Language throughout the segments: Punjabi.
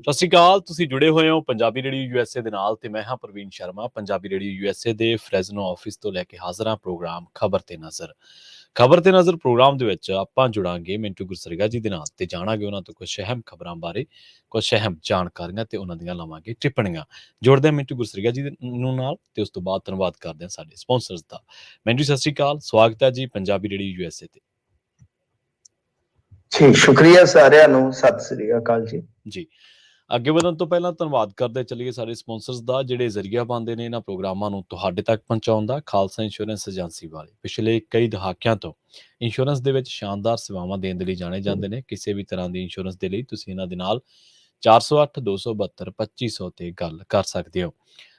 ਸਤਿ ਸ਼੍ਰੀ ਅਕਾਲ। ਤੁਸੀਂ ਜੁੜੇ ਹੋਏ ਹੋ ਪੰਜਾਬੀ ਰੇਡੀਓ ਯੂਐਸਏ ਦੇ ਨਾਲ ਤੇ ਮੈਂ ਹਾਂ ਪ੍ਰਵੀਨ ਸ਼ਰਮਾ। ਪੰਜਾਬੀ ਰੇਡੀਓ ਯੂਐਸਏ ਦੇ ਫਰੈਜ਼ਨੋ ਆਫਿਸ ਤੋਂ ਲੈ ਕੇ ਹਾਜ਼ਰ ਹਾਂ ਪ੍ਰੋਗਰਾਮ ਖਬਰ ਤੇ ਨਜ਼ਰ। ਖਬਰ ਤੇ ਨਜ਼ਰ ਪ੍ਰੋਗਰਾਮ ਦੇ ਵਿੱਚ ਆਪਾਂ ਜੁੜਾਂਗੇ ਮਿੰਟੂ ਗੁਰਸਰੀਗਾ ਜੀ ਦੇ ਨਾਲ ਤੇ ਜਾਣਾਂਗੇ ਉਹਨਾਂ ਤੋਂ ਕੁਝ ਅਹਿਮ ਖਬਰਾਂ ਬਾਰੇ, ਕੁਝ ਅਹਿਮ ਜਾਣਕਾਰੀਆਂ ਤੇ ਉਹਨਾਂ ਦੀਆਂ ਲਵਾਂਗੇ ਟਿੱਪਣੀਆਂ। ਜੁੜਦੇ ਹਾਂ ਮਿੰਟੂ ਗੁਰਸਰੀਗਾ ਜੀ ਨੂੰ ਨਾਲ ਤੇ ਉਸ ਤੋਂ ਬਾਅਦ ਧੰਨਵਾਦ ਕਰਦੇ ਹਾਂ ਸਾਡੇ ਸਪਾਂਸਰਸ ਦਾ। ਮਿੰਟੂ ਸਤਿ ਸ਼੍ਰੀ ਅਕਾਲ, ਸਵਾਗਤ ਹੈ ਜੀ ਪੰਜਾਬੀ ਰੇਡੀਓ ਯੂਐਸਏ ਤੇ। ਜੀ ਸ਼ੁਕਰੀਆ ਸਾਰਿਆਂ ਨੂੰ, ਸਤਿ ਸ੍ਰੀ ਅਕਾਲ ਜੀ। ਅੱਗੇ ਵਧਣ ਤੋਂ ਪਹਿਲਾਂ ਧੰਨਵਾਦ ਕਰਦੇ ਚੱਲੀਏ ਸਾਡੇ ਸਪਾਂਸਰਸ ਦਾ, ਜਿਹੜੇ ਜ਼ਰੀਆ ਬਣਦੇ ਨੇ ਇਹਨਾਂ ਪ੍ਰੋਗਰਾਮਾਂ ਨੂੰ ਤੁਹਾਡੇ ਤੱਕ ਪਹੁੰਚਾਉਣ ਦਾ। ਖਾਲਸਾ ਇੰਸ਼ੋਰੈਂਸ ਏਜੰਸੀ ਵਾਲੇ ਪਿਛਲੇ ਕਈ ਦਹਾਕਿਆਂ ਤੋਂ ਇੰਸ਼ੋਰੈਂਸ ਦੇ ਵਿੱਚ ਸ਼ਾਨਦਾਰ ਸੇਵਾਵਾਂ ਦੇਣ ਦੇ ਲਈ ਜਾਣੇ ਜਾਂਦੇ ਨੇ। ਕਿਸੇ ਵੀ ਤਰ੍ਹਾਂ ਦੀ ਇੰਸ਼ੋਰੈਂਸ ਦੇ ਲਈ ਤੁਸੀਂ ਇਹਨਾਂ ਦੇ ਨਾਲ 408-272-2500 ਤੇ ਗੱਲ ਕਰ ਸਕਦੇ ਹੋ।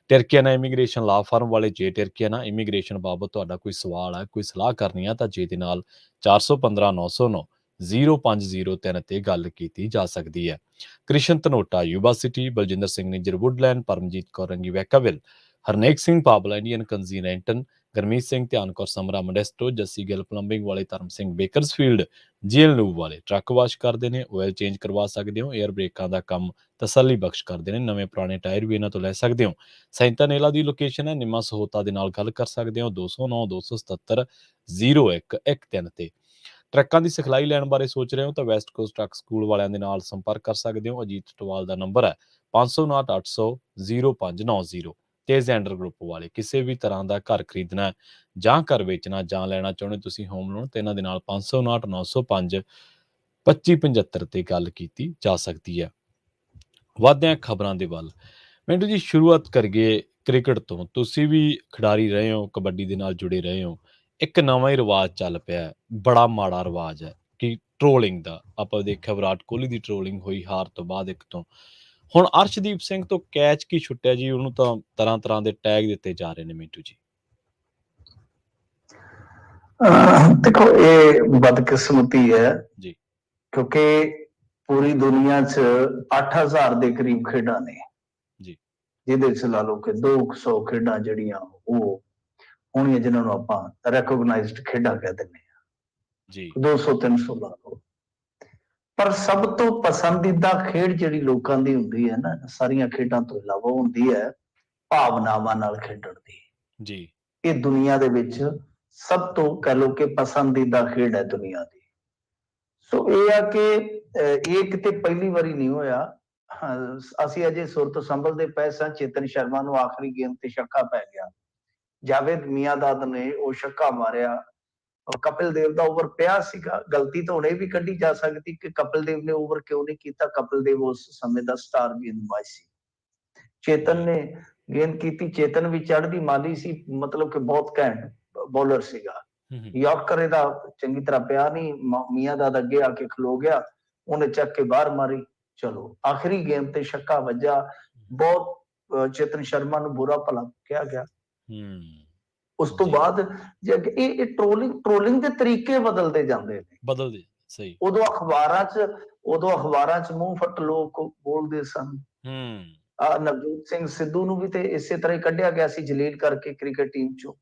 ਟਰਕੀਆਨਾ ਇਮੀਗ੍ਰੇਸ਼ਨ ਲਾ ਫਰਮ ਵਾਲੇ, ਜੇ ਟਰਕੀਆਨਾ ਇਮੀਗ੍ਰੇਸ਼ਨ ਬਾਬਤ ਤੁਹਾਡਾ ਕੋਈ ਸਵਾਲ ਹੈ, ਕੋਈ ਸਲਾਹ ਕਰਨੀ ਆ ਤਾਂ ਜੇ ਦੇ ਨਾਲ 415-909-0503 ਤੇ ਗੱਲ ਕੀਤੀ ਜਾ ਸਕਦੀ ਹੈ। Krishan Dhanota Yuba City, Baljinder Singh Nijjar Woodland, Paramjit Kaur Rangi Vacaville, Harnek Singh Pabla Indian ਕੰਜ਼ੀਨੈਂਟਨ, ਗਰਮੀਤ ਸਿੰਘ ਧਿਆਨ ਕੌਰ ਸਮਰਾ ਮੋਡੈਸਟੋ, ਜੱਸੀ ਗਿੱਲ ਪਲੰਬਿੰਗ ਵਾਲੇ, Dharam Singh Bakersfield GL lube ਵਾਲੇ, ਟਰੱਕ ਵਾਸ਼ ਕਰਦੇ ਨੇ, ਆਇਲ ਚੇਂਜ ਕਰਵਾ ਸਕਦੇ ਹੋ, ਏਅਰ ਬ੍ਰੇਕਾਂ ਦਾ ਕੰਮ ਤਸੱਲੀ ਬਖਸ਼ ਕਰਦੇ ਨੇ, ਨਵੇਂ ਪੁਰਾਣੇ ਟਾਇਰ ਵੀ ਇਹਨਾਂ ਤੋਂ ਲੈ ਸਕਦੇ ਹੋ। ਸੈਂਤਾ ਨੇਲਾ ਦੀ ਲੋਕੇਸ਼ਨ ਹੈ ਨਿੰਮਾ ਸਹੋਤਾ ਦੇ ਨਾਲ ਗੱਲ ਕਰ ਸਕਦੇ ਹੋ 209-277-0113 ਤੇ। ਟਰੱਕਾਂ ਦੀ ਸਿਖਲਾਈ ਲੈਣ ਬਾਰੇ ਸੋਚ ਰਹੇ ਹੋ ਤਾਂ ਵੈਸਟ ਕੋਸਟ ਟਰੱਕ ਸਕੂਲ ਵਾਲਿਆਂ ਦੇ ਨਾਲ ਸੰਪਰਕ ਕਰ ਸਕਦੇ ਹੋ। ਅਜੀਤ ਟਵਾਲ ਦਾ ਨੰਬਰ ਹੈ 559-800-0590 ਤੇ ਜ਼ੈਂਡਰ ਗਰੁੱਪ ਵਾਲੇ ਕਿਸੇ ਵੀ ਤਰ੍ਹਾਂ ਦਾ ਘਰ ਖਰੀਦਣਾ ਜਾਂ ਘਰ ਵੇਚਣਾ ਜਾਂ ਲੈਣਾ ਚਾਹੁੰਦੇ ਤੁਸੀਂ ਹੋਮ ਲੋਨ ਤੇ ਇਹਨਾਂ ਦੇ ਨਾਲ 559-905-2575 ਤੇ ਗੱਲ ਕੀਤੀ ਜਾ ਸਕਦੀ ਹੈ। ਵੱਧਦੇ ਹਾਂ ਖਬਰਾਂ ਦੇ ਵੱਲ। ਮਿੰਟੂ ਜੀ, ਸ਼ੁਰੂਆਤ ਕਰੀਏ ਕ੍ਰਿਕਟ ਤੋਂ। ਤੁਸੀਂ ਵੀ ਖਿਡਾਰੀ ਰਹੇ ਹੋ, ਕਬੱਡੀ ਦੇ ਨਾਲ ਜੁੜੇ ਰਹੇ ਹੋ। ਇੱਕ ਨਵਾਂ ਹੀ ਰਿਵਾਜ ਚੱਲ ਪਿਆ, ਬੜਾ ਮਾੜਾ ਰਿਵਾਜ ਹੈ ਕਿ ਟ੍ਰੋਲਿੰਗ ਦਾ। ਆਪਾਂ ਦੇਖਿਆ ਵਿਰਾਟ ਕੋਹਲੀ ਦੀ ਟ੍ਰੋਲਿੰਗ ਹੋਈ ਹਾਰ ਤੋਂ ਬਾਅਦ ਇੱਕ ਤੋਂ। ਹੁਣ ਅਰਸ਼ਦੀਪ ਸਿੰਘ ਤੋਂ ਕੈਚ ਕੀ ਛੁੱਟਿਆ ਜੀ, ਉਹਨੂੰ ਤਾਂ ਤਰ੍ਹਾਂ ਤਰ੍ਹਾਂ ਦੇ ਟੈਗ ਦਿੱਤੇ ਜਾ ਰਹੇ ਨੇ ਮਿੰਟੂ ਜੀ। ਦੇਖੋ, ਇਹ ਬਦਕਿਸਮਤੀ ਹੈ ਜੀ, ਕਿਉਂਕਿ ਪੂਰੀ ਦੁਨੀਆ 'ਚ 8,000 ਦੇ ਕਰੀਬ ਖੇਡਾਂ ਨੇ ਜੀ, ਜਿਹਦੇ 'ਚ ਲਾ ਲਓ ਕਿ 200 ਖੇਡਾਂ ਜਿਹੜੀਆਂ ਉਹ ਹੋਣੀਆਂ ਜਿਹਨਾਂ ਨੂੰ ਆਪਾਂ ਰੈਕੋਗਨਾਈਜ਼ਡ ਖੇਡਾਂ ਕਹਿ ਦਿੰਦੇ ਹਾਂ ਜੀ, 200-300 ਲਾ ਲਓ। ਪਰ ਸਭ ਤੋਂ ਪਸੰਦੀਦਾ ਖੇਡ ਜਿਹੜੀ ਲੋਕਾਂ ਦੀ ਹੁੰਦੀ ਹੈ ਨਾ, ਸਾਰੀਆਂ ਖੇਡਾਂ ਤੋਂ ਇਲਾਵਾ, ਹੁੰਦੀ ਹੈ ਭਾਵਨਾਵਾਂ ਨਾਲ ਖੇਡਣ ਦੀ। ਜੀ, ਇਹ ਦੁਨੀਆ ਦੇ ਵਿੱਚ ਸਭ ਤੋਂ ਕਹਿ ਲਓ ਕਿ ਪਸੰਦੀਦਾ ਖੇਡ ਹੈ ਦੁਨੀਆ ਦੀ। ਸੋ ਇਹ ਆ ਕਿ ਇਹ ਕਿਤੇ ਪਹਿਲੀ ਵਾਰੀ ਨਹੀਂ ਹੋਇਆ। ਅਸੀਂ ਅਜੇ ਸੁਰਤ ਸੰਭਲਦੇ ਪਏ ਸਾਂ, ਚੇਤਨ ਸ਼ਰਮਾ ਨੂੰ ਆਖਰੀ ਗੇਮ ਤੇ ਛੱਕਾ ਪੈ ਗਿਆ। ਜਾਵੇਦ ਮੀਆਂਦਾਦ ਨੇ ਉਹ ਛੱਕਾ ਮਾਰਿਆ। ਕਪਿਲ ਦੇਵ ਦਾ ਓਵਰ ਪਿਆ ਸੀਗਾ। ਗਲਤੀ ਤਾਂ ਹੁਣ ਇਹ ਵੀ ਕੱਢੀ ਜਾ ਸਕਦੀ ਕਿ ਕਪਿਲ ਦੇਵ ਨੇ ਓਵਰ ਕਿਉਂ ਨਹੀਂ ਕੀਤਾ। ਕਪਿਲ ਦੇਵ ਉਸ ਸਮੇਂ ਦਾ ਸਟਾਰ ਗੇਂਦਬਾਜ਼ ਸੀ। ਚੇਤਨ ਨੇ ਗੇਂਦ ਕੀਤੀ। ਚੇਤਨ ਵੀ ਚੜ੍ਹਦੀ ਮਾਲੀ ਸੀ, ਮਤਲਬ ਕਿ ਬਹੁਤ ਘੈਂਟ ਬੋਲਰ ਸੀਗਾ। ਯਾਰਕਰ ਇਹਦਾ ਚੰਗੀ ਤਰ੍ਹਾਂ ਪਿਆ ਨਹੀਂ। ਮੀਆਂਦਾਦ ਅੱਗੇ ਆ ਕੇ ਖਲੋ ਗਿਆ, ਉਹਨੇ ਚੱਕ ਕੇ ਬਾਹਰ ਮਾਰੀ। ਚਲੋ ਆਖਰੀ ਗੇਮ ਤੇ ਛੱਕਾ ਵੱਜਾ। ਬਹੁਤ ਚੇਤਨ ਸ਼ਰਮਾ ਨੂੰ ਬੁਰਾ ਭਲਾ ਕਿਹਾ ਗਿਆ। ਉਸ ਤੋਂ ਬਾਅਦ ਇਹ ਟ੍ਰੋਲਿੰਗ ਦੇ ਤਰੀਕੇ ਬਦਲਦੇ ਜਾਂਦੇ ਨੇ। ਸਹੀ। ਉਦੋਂ ਅਖਬਾਰਾਂ 'ਚ ਮੂੰਹ ਫੱਟ ਲੋਕ ਬੋਲਦੇ ਸਨ। ਨਵਜੋਤ ਸਿੰਘ ਸਿੱਧੂ ਨੂੰ ਵੀ ਤੇ ਇਸੇ ਤਰ੍ਹਾਂ ਹੀ ਕੱਢਿਆ ਗਿਆ ਸੀ ਜਲੀਲ ਕਰਕੇ ਕ੍ਰਿਕਟ ਟੀਮ 'ਚੋਂ।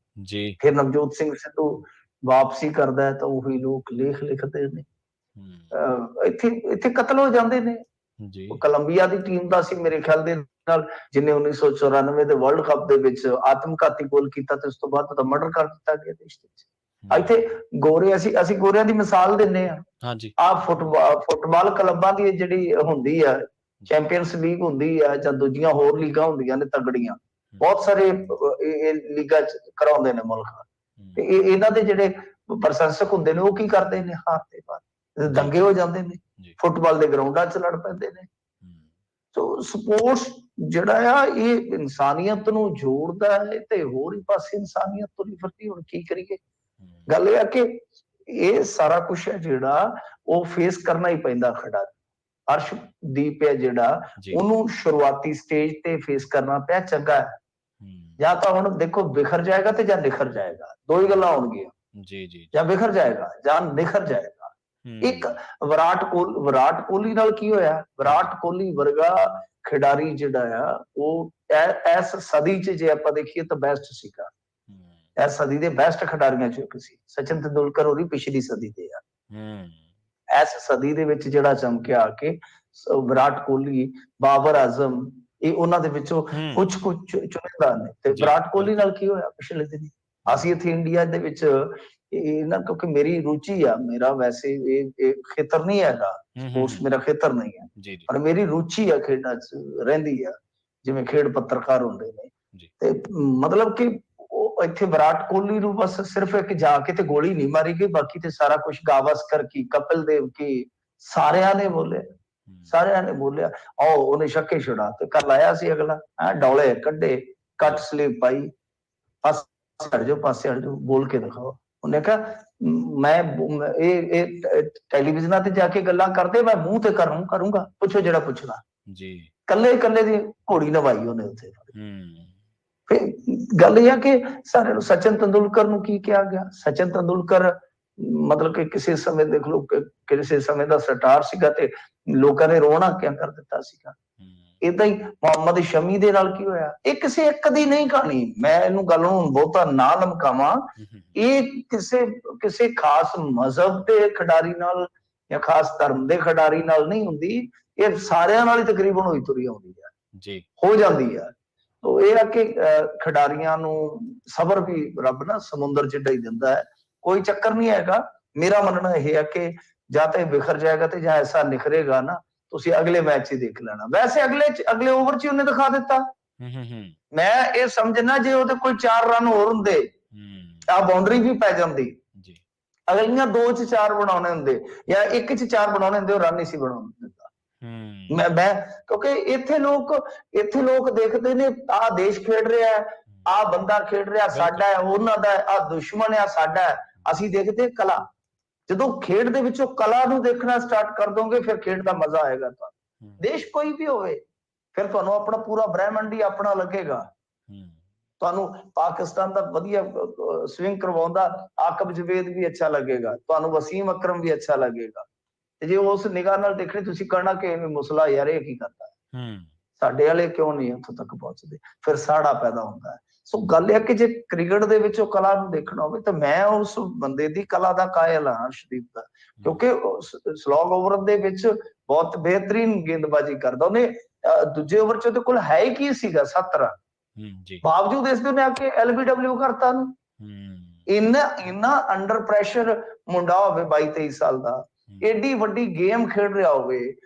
ਫਿਰ ਨਵਜੋਤ ਸਿੰਘ ਸਿੱਧੂ ਵਾਪਸੀ ਕਰਦਾ ਹੈ ਤਾਂ ਉਹੀ ਲੋਕ ਲੇਖ ਲਿਖਦੇ ਨੇ। ਇੱਥੇ ਕਤਲ ਹੋ ਜਾਂਦੇ ਨੇ। ਕੋਲੰਬੀਆ ਦੀ ਟੀਮ ਦਾ ਸੀ ਮੇਰੇ ਖਿਆਲ ਦੇ ਨਾਲ, ਜਿਹਨੇ 1994 ਦੇ ਵਰਲਡ ਕੱਪ ਦੇ ਵਿੱਚ ਆਤਮਘਾਤੀ ਗੋਲ ਕੀਤਾ ਤੇ ਉਸ ਤੋਂ ਬਾਅਦ ਉਹਦਾ ਮਰਡਰ ਕਰ ਦਿੱਤਾ ਗਿਆ ਦੇਸ਼ ਵਿੱਚ। ਇੱਥੇ ਗੋਰੇ, ਅਸੀਂ ਗੋਰਿਆਂ ਦੀ ਮਿਸਾਲ ਦਿੰਦੇ ਹਾਂ। ਆਹ ਫੁੱਟਬਾਲ ਕਲੱਬਾਂ ਦੀ ਜਿਹੜੀ ਹੁੰਦੀ ਆ, ਚੈਂਪੀਅਨਸ ਲੀਗ ਹੁੰਦੀ ਆ ਜਾਂ ਦੂਜੀਆਂ ਹੋਰ ਲੀਗਾਂ ਹੁੰਦੀਆਂ ਨੇ ਤਗੜੀਆਂ, ਬਹੁਤ ਸਾਰੇ ਇਹ ਲੀਗਾਂ 'ਚ ਕਰਾਉਂਦੇ ਨੇ ਮੁਲਕ। ਤੇ ਇਹਨਾਂ ਦੇ ਜਿਹੜੇ ਪ੍ਰਸ਼ੰਸਕ ਹੁੰਦੇ ਨੇ ਉਹ ਕੀ ਕਰਦੇ ਨੇ, ਹਾਰ ਦੇ ਬਾਅਦ ਦੰਗੇ ਹੋ ਜਾਂਦੇ ਨੇ, ਫੁੱਟਬਾਲ ਦੇ ਗਰਾਊਂਡਾਂ 'ਚ ਲੜ ਪੈਂਦੇ ਨੇ। ਸੋ ਸਪੋਰਟਸ ਜਿਹੜਾ ਆ ਇਹ ਇਨਸਾਨੀਅਤ ਨੂੰ ਜੋੜਦਾ ਹੈ ਤੇ ਹੋਰ ਹੀ ਪਾਸੇ ਇਨਸਾਨੀਅਤ ਤੁਰੀ ਫਿਰਦੀ। ਹੁਣ ਕੀ ਕਰੀਏ? ਗੱਲ ਇਹ ਆ ਕਿ ਇਹ ਸਾਰਾ ਕੁਛ ਹੈ ਜਿਹੜਾ ਉਹ ਫੇਸ ਕਰਨਾ ਹੀ ਪੈਂਦਾ ਖਿਡਾਰੀ। ਅਰਸ਼ਦੀਪ ਹੈ ਜਿਹੜਾ, ਉਹਨੂੰ ਸ਼ੁਰੂਆਤੀ ਸਟੇਜ ਤੇ ਫੇਸ ਕਰਨਾ ਪਿਆ। ਚੰਗਾ ਹੈ, ਜਾਂ ਤਾਂ ਹੁਣ ਦੇਖੋ ਬਿਖਰ ਜਾਏਗਾ ਤੇ ਜਾਂ ਨਿਖਰ ਜਾਏਗਾ, ਦੋ ਹੀ ਗੱਲਾਂ ਹੋਣਗੀਆਂ। ਜਾਂ ਬਿਖਰ ਜਾਏਗਾ ਜਾਂ ਨਿਖਰ ਜਾਏਗਾ। ਇੱਕ ਵਿਰਾਟ ਕੋਹਲੀ ਨਾਲ ਕੀ ਹੋਇਆ? ਵਿਰਾਟ ਕੋਹਲੀ ਵਰਗਾ ਖਿਡਾਰੀ ਜਿਹੜਾ ਆ ਉਹ ਇਸ ਸਦੀ 'ਚ ਜੇ ਆਪਾਂ ਦੇਖੀਏ ਤਾਂ ਬੈਸਟ ਸੀਗਾ। ਇਸ ਸਦੀ ਦੇ ਬੈਸਟ ਖਿਡਾਰੀਆਂ 'ਚੋਂ ਇੱਕ ਸੀ। ਸਚਿਨ ਤੇਂਦੁਲਕਰ ਹੋਰੀ ਪਿਛਲੀ ਸਦੀ ਦੇ ਆ। ਇਸ ਸਦੀ ਦੇ ਵਿੱਚ ਜਿਹੜਾ ਚਮਕਿਆ ਕਿ ਵਿਰਾਟ ਕੋਹਲੀ, ਬਾਬਰ ਆਜ਼ਮ, ਇਹ ਉਹਨਾਂ ਦੇ ਵਿੱਚੋਂ ਕੁਝ ਚੁਣਿੰਦਾ ਨੇ। ਤੇ ਵਿਰਾਟ ਕੋਹਲੀ ਨਾਲ ਕੀ ਹੋਇਆ ਪਿਛਲੇ ਦਿਨ? ਅਸੀਂ ਇੱਥੇ ਇੰਡੀਆ ਦੇ ਵਿੱਚ ਇਹਨਾਂ, ਕਿਉਂਕਿ ਮੇਰੀ ਰੁਚੀ ਆ, ਮੇਰਾ ਵੈਸੇ ਇਹ ਖੇਤਰ ਨਹੀਂ ਹੈਗਾ, ਸਪੋਰਟਸ ਮੇਰਾ ਖੇਤਰ ਨਹੀਂ ਹੈ, ਪਰ ਮੇਰੀ ਰੁਚੀ ਆ ਖੇਡਾਂ 'ਚ ਰਹਿੰਦੀ ਆ, ਜਿਵੇਂ ਖੇਡ ਪੱਤਰਕਾਰ ਹੁੰਦੇ ਨੇ। ਤੇ ਮਤਲਬ ਕਿ ਉਹ ਇੱਥੇ ਵਿਰਾਟ ਕੋਹਲੀ ਨੂੰ ਬਸ ਸਿਰਫ ਇੱਕ ਜਾ ਕੇ ਤੇ ਗੋਲੀ ਨਹੀਂ ਮਾਰੀ ਗਈ, ਬਾਕੀ ਤੇ ਸਾਰਾ ਕੁਝ ਗਾਵਸਕਰ ਕੀ, ਕਪਿਲ ਦੇਵ ਕੀ, ਸਾਰਿਆਂ ਨੇ ਬੋਲਿਆ। ਉਹਨੇ ਛੱਕੇ ਛੁਡਾ ਤੇ ਕੱਲ ਆਇਆ ਸੀ ਅਗਲਾ, ਡੌਲੇ ਕੱਢੇ, ਕੱਟ ਸਲੀਵ ਪਾਈ, ਪਾਸੇ ਹਟ ਜਾਓ, ਬੋਲ ਕੇ ਦਿਖਾਓ। ਉਹਨੇ ਕਿਹਾ ਮੈਂ ਇਹ ਟੈਲੀਵਿਜ਼ਨਾਂ ਤੇ ਜਾ ਕੇ ਗੱਲਾਂ ਕਰਦੇ, ਮੈਂ ਮੂੰਹ ਤੇ ਕਰੂੰਗਾ, ਪੁੱਛੋ ਜਿਹੜਾ ਪੁੱਛਣਾ। ਕੱਲੇ ਦੀ ਘੋੜੀ ਨਵਾਈ ਉਹਨੇ ਉੱਥੇ। ਫਿਰ ਗੱਲ ਇਹ ਆ ਕਿ ਸਾਰੇ ਨੂੰ ਸਚਿਨ ਤੰਦੁਲਕਰ ਨੂੰ ਕੀ ਕਿਹਾ ਗਿਆ? ਸਚਿਨ ਤੰਦੁਲਕਰ ਮਤਲਬ ਕਿ ਕਿਸੇ ਸਮੇਂ ਦੇਖ ਲਓ, ਕਿਸੇ ਸਮੇਂ ਦਾ ਸਟਾਰ ਸੀਗਾ ਤੇ ਲੋਕਾਂ ਨੇ ਰੋਣਾ ਕਿਆ ਕਰ ਦਿੱਤਾ ਸੀਗਾ। ਏਦਾਂ ਹੀ ਮੁਹੰਮਦ ਸ਼ਮੀ ਦੇ ਨਾਲ ਕੀ ਹੋਇਆ? ਇਹ ਕਿਸੇ ਇੱਕ ਦੀ ਨਹੀਂ ਕਹਾਣੀ, ਮੈਂ ਇਹਨੂੰ ਗੱਲ ਨੂੰ ਬਹੁਤਾ ਨਾ ਲਮਕਾਵਾਂ, ਇਹ ਕਿਸੇ ਖਾਸ ਮਜ਼ਹਬ ਦੇ ਖਿਡਾਰੀ ਨਾਲ ਜਾਂ ਖਾਸ ਧਰਮ ਦੇ ਖਿਡਾਰੀ ਨਾਲ ਨਹੀਂ ਹੁੰਦੀ, ਇਹ ਸਾਰਿਆਂ ਨਾਲ ਹੀ ਤਕਰੀਬਨ ਹੋਈ ਤੁਰੀ ਆਉਂਦੀ ਹੈ, ਹੋ ਜਾਂਦੀ ਹੈ। ਤੋ ਇਹ ਆ ਕਿ ਖਿਡਾਰੀਆਂ ਨੂੰ ਸਬਰ ਵੀ ਰੱਬ ਨਾ ਸਮੁੰਦਰ ਜਿੱਡਾ ਹੀ ਦਿੰਦਾ ਹੈ, ਕੋਈ ਚੱਕਰ ਨਹੀਂ ਹੈਗਾ। ਮੇਰਾ ਮੰਨਣਾ ਇਹ ਹੈ ਕਿ ਜਾਂ ਤਾਂ ਵਿਖਰ ਜਾਏਗਾ ਤੇ ਜਾਂ ਐਸਾ ਨਿਖਰੇਗਾ ਨਾ, ਤੁਸੀਂ ਅਗਲੇ ਮੈਚ ਹੀ ਦੇਖ ਲੈਣਾ। ਵੈਸੇ ਅਗਲੇ ਓਵਰ 'ਚ ਉਹਨੇ ਦਿਖਾ ਦਿੱਤਾ। ਮੈਂ ਇਹ ਸਮਝਣਾ ਜੇ ਉਹਦੇ ਕੋਈ 4 ਰਨ ਹੋਰ ਹੁੰਦੇ ਆ ਬਾਉਂਡਰੀ ਵੀ ਪੈ ਜਾਂਦੀ, ਅਗਲੀਆਂ 2 'ਚ 4 ਬਣਾਉਣੇ ਹੁੰਦੇ ਜਾਂ 1 'ਚ 4 ਬਣਾਉਣੇ ਹੁੰਦੇ, ਉਹ ਰਨ ਨਹੀਂ ਸੀ ਬਣਾਉਣ ਦਿੰਦਾ। ਮੈਂ ਕਿਉਂਕਿ ਇੱਥੇ ਲੋਕ ਦੇਖਦੇ ਨੇ ਆਹ ਦੇਸ਼ ਖੇਡ ਰਿਹਾ, ਆਹ ਬੰਦਾ ਖੇਡ ਰਿਹਾ, ਸਾਡਾ ਹੈ, ਉਹਨਾਂ ਦਾ, ਆਹ ਦੁਸ਼ਮਣ ਆ, ਸਾਡਾ ਹੈ। ਅਸੀਂ ਦੇਖਦੇ ਕਲਾ। ਜਦੋਂ ਖੇਡ ਦੇ ਵਿੱਚੋਂ ਕਲਾ ਨੂੰ ਦੇਖਣਾ ਸਟਾਰਟ ਕਰ ਦੋਗੇ, ਫਿਰ ਖੇਡ ਦਾ ਮਜ਼ਾ ਆਏਗਾ ਤੁਹਾਨੂੰ। ਦੇਸ਼ ਕੋਈ ਵੀ ਹੋਵੇ, ਫਿਰ ਤੁਹਾਨੂੰ ਆਪਣਾ ਪੂਰਾ ਬ੍ਰਹਿਮੰਡ ਹੀ ਆਪਣਾ ਲੱਗੇਗਾ। ਤੁਹਾਨੂੰ ਪਾਕਿਸਤਾਨ ਦਾ ਵਧੀਆ ਸਵਿੰਗ ਕਰਵਾਉਂਦਾ ਆਕਬ ਜਵੇਦ ਵੀ ਅੱਛਾ ਲੱਗੇਗਾ, ਤੁਹਾਨੂੰ ਵਸੀਮ ਅਕਰਮ ਵੀ ਅੱਛਾ ਲੱਗੇਗਾ। ਤੇ ਜੇ ਉਸ ਨਿਗਾਹ ਨਾਲ ਦੇਖਣੇ, ਤੁਸੀਂ ਕਹਿਣਾ ਕਿ ਐਵੇਂ ਮੁਸਲਾ ਯਾਰ ਇਹ ਕੀ ਕਰਦਾ, ਸਾਡੇ ਵਾਲੇ ਕਿਉਂ ਨਹੀਂ ਉੱਥੋਂ ਤੱਕ ਪਹੁੰਚਦੇ? ਫਿਰ ਸਾੜਾ ਪੈਦਾ ਹੁੰਦਾ ਹੈ। ਸੋ ਗੱਲ ਇਹ ਕਿ ਜੇ ਕ੍ਰਿਕਟ ਦੇ ਵਿੱਚ ਉਹ ਕਲਾ ਨੂੰ ਦੇਖਣਾ ਹੋਵੇ ਤਾਂ ਮੈਂ ਉਸ ਬੰਦੇ ਦੀ ਕਲਾ ਦਾ ਕਾਇਲ ਹਾਂ, ਹਰਸ਼ਦੀਪ ਦਾ, ਕਿਉਂਕਿ ਸਲੌਗ ਓਵਰ ਦੇ ਵਿੱਚ ਬਹੁਤ ਬਿਹਤਰੀਨ ਗੇਂਦਬਾਜ਼ੀ ਕਰਦਾ। ਉਹਨੇ ਦੂਜੇ ਓਵਰ 'ਚ ਉਹਦੇ ਕੋਲ ਹੈ ਹੀ ਕੀ ਸੀਗਾ, 7 ਰਨ, ਬਾਵਜੂਦ ਇਸ ਦੇ ਉਹਨੇ ਆ ਕੇ LBW ਕਰਤਾ ਨੂੰ। ਇੰਨਾ ਅੰਡਰ ਪ੍ਰੈਸ਼ਰ ਮੁੰਡਾ ਹੋਵੇ 22-23 ਸਾਲ ਦਾ, ਏਡੀ ਵੱਡੀ ਗੇਮ ਖੇਡ ਰਿਹਾ ਹੋਵੇ,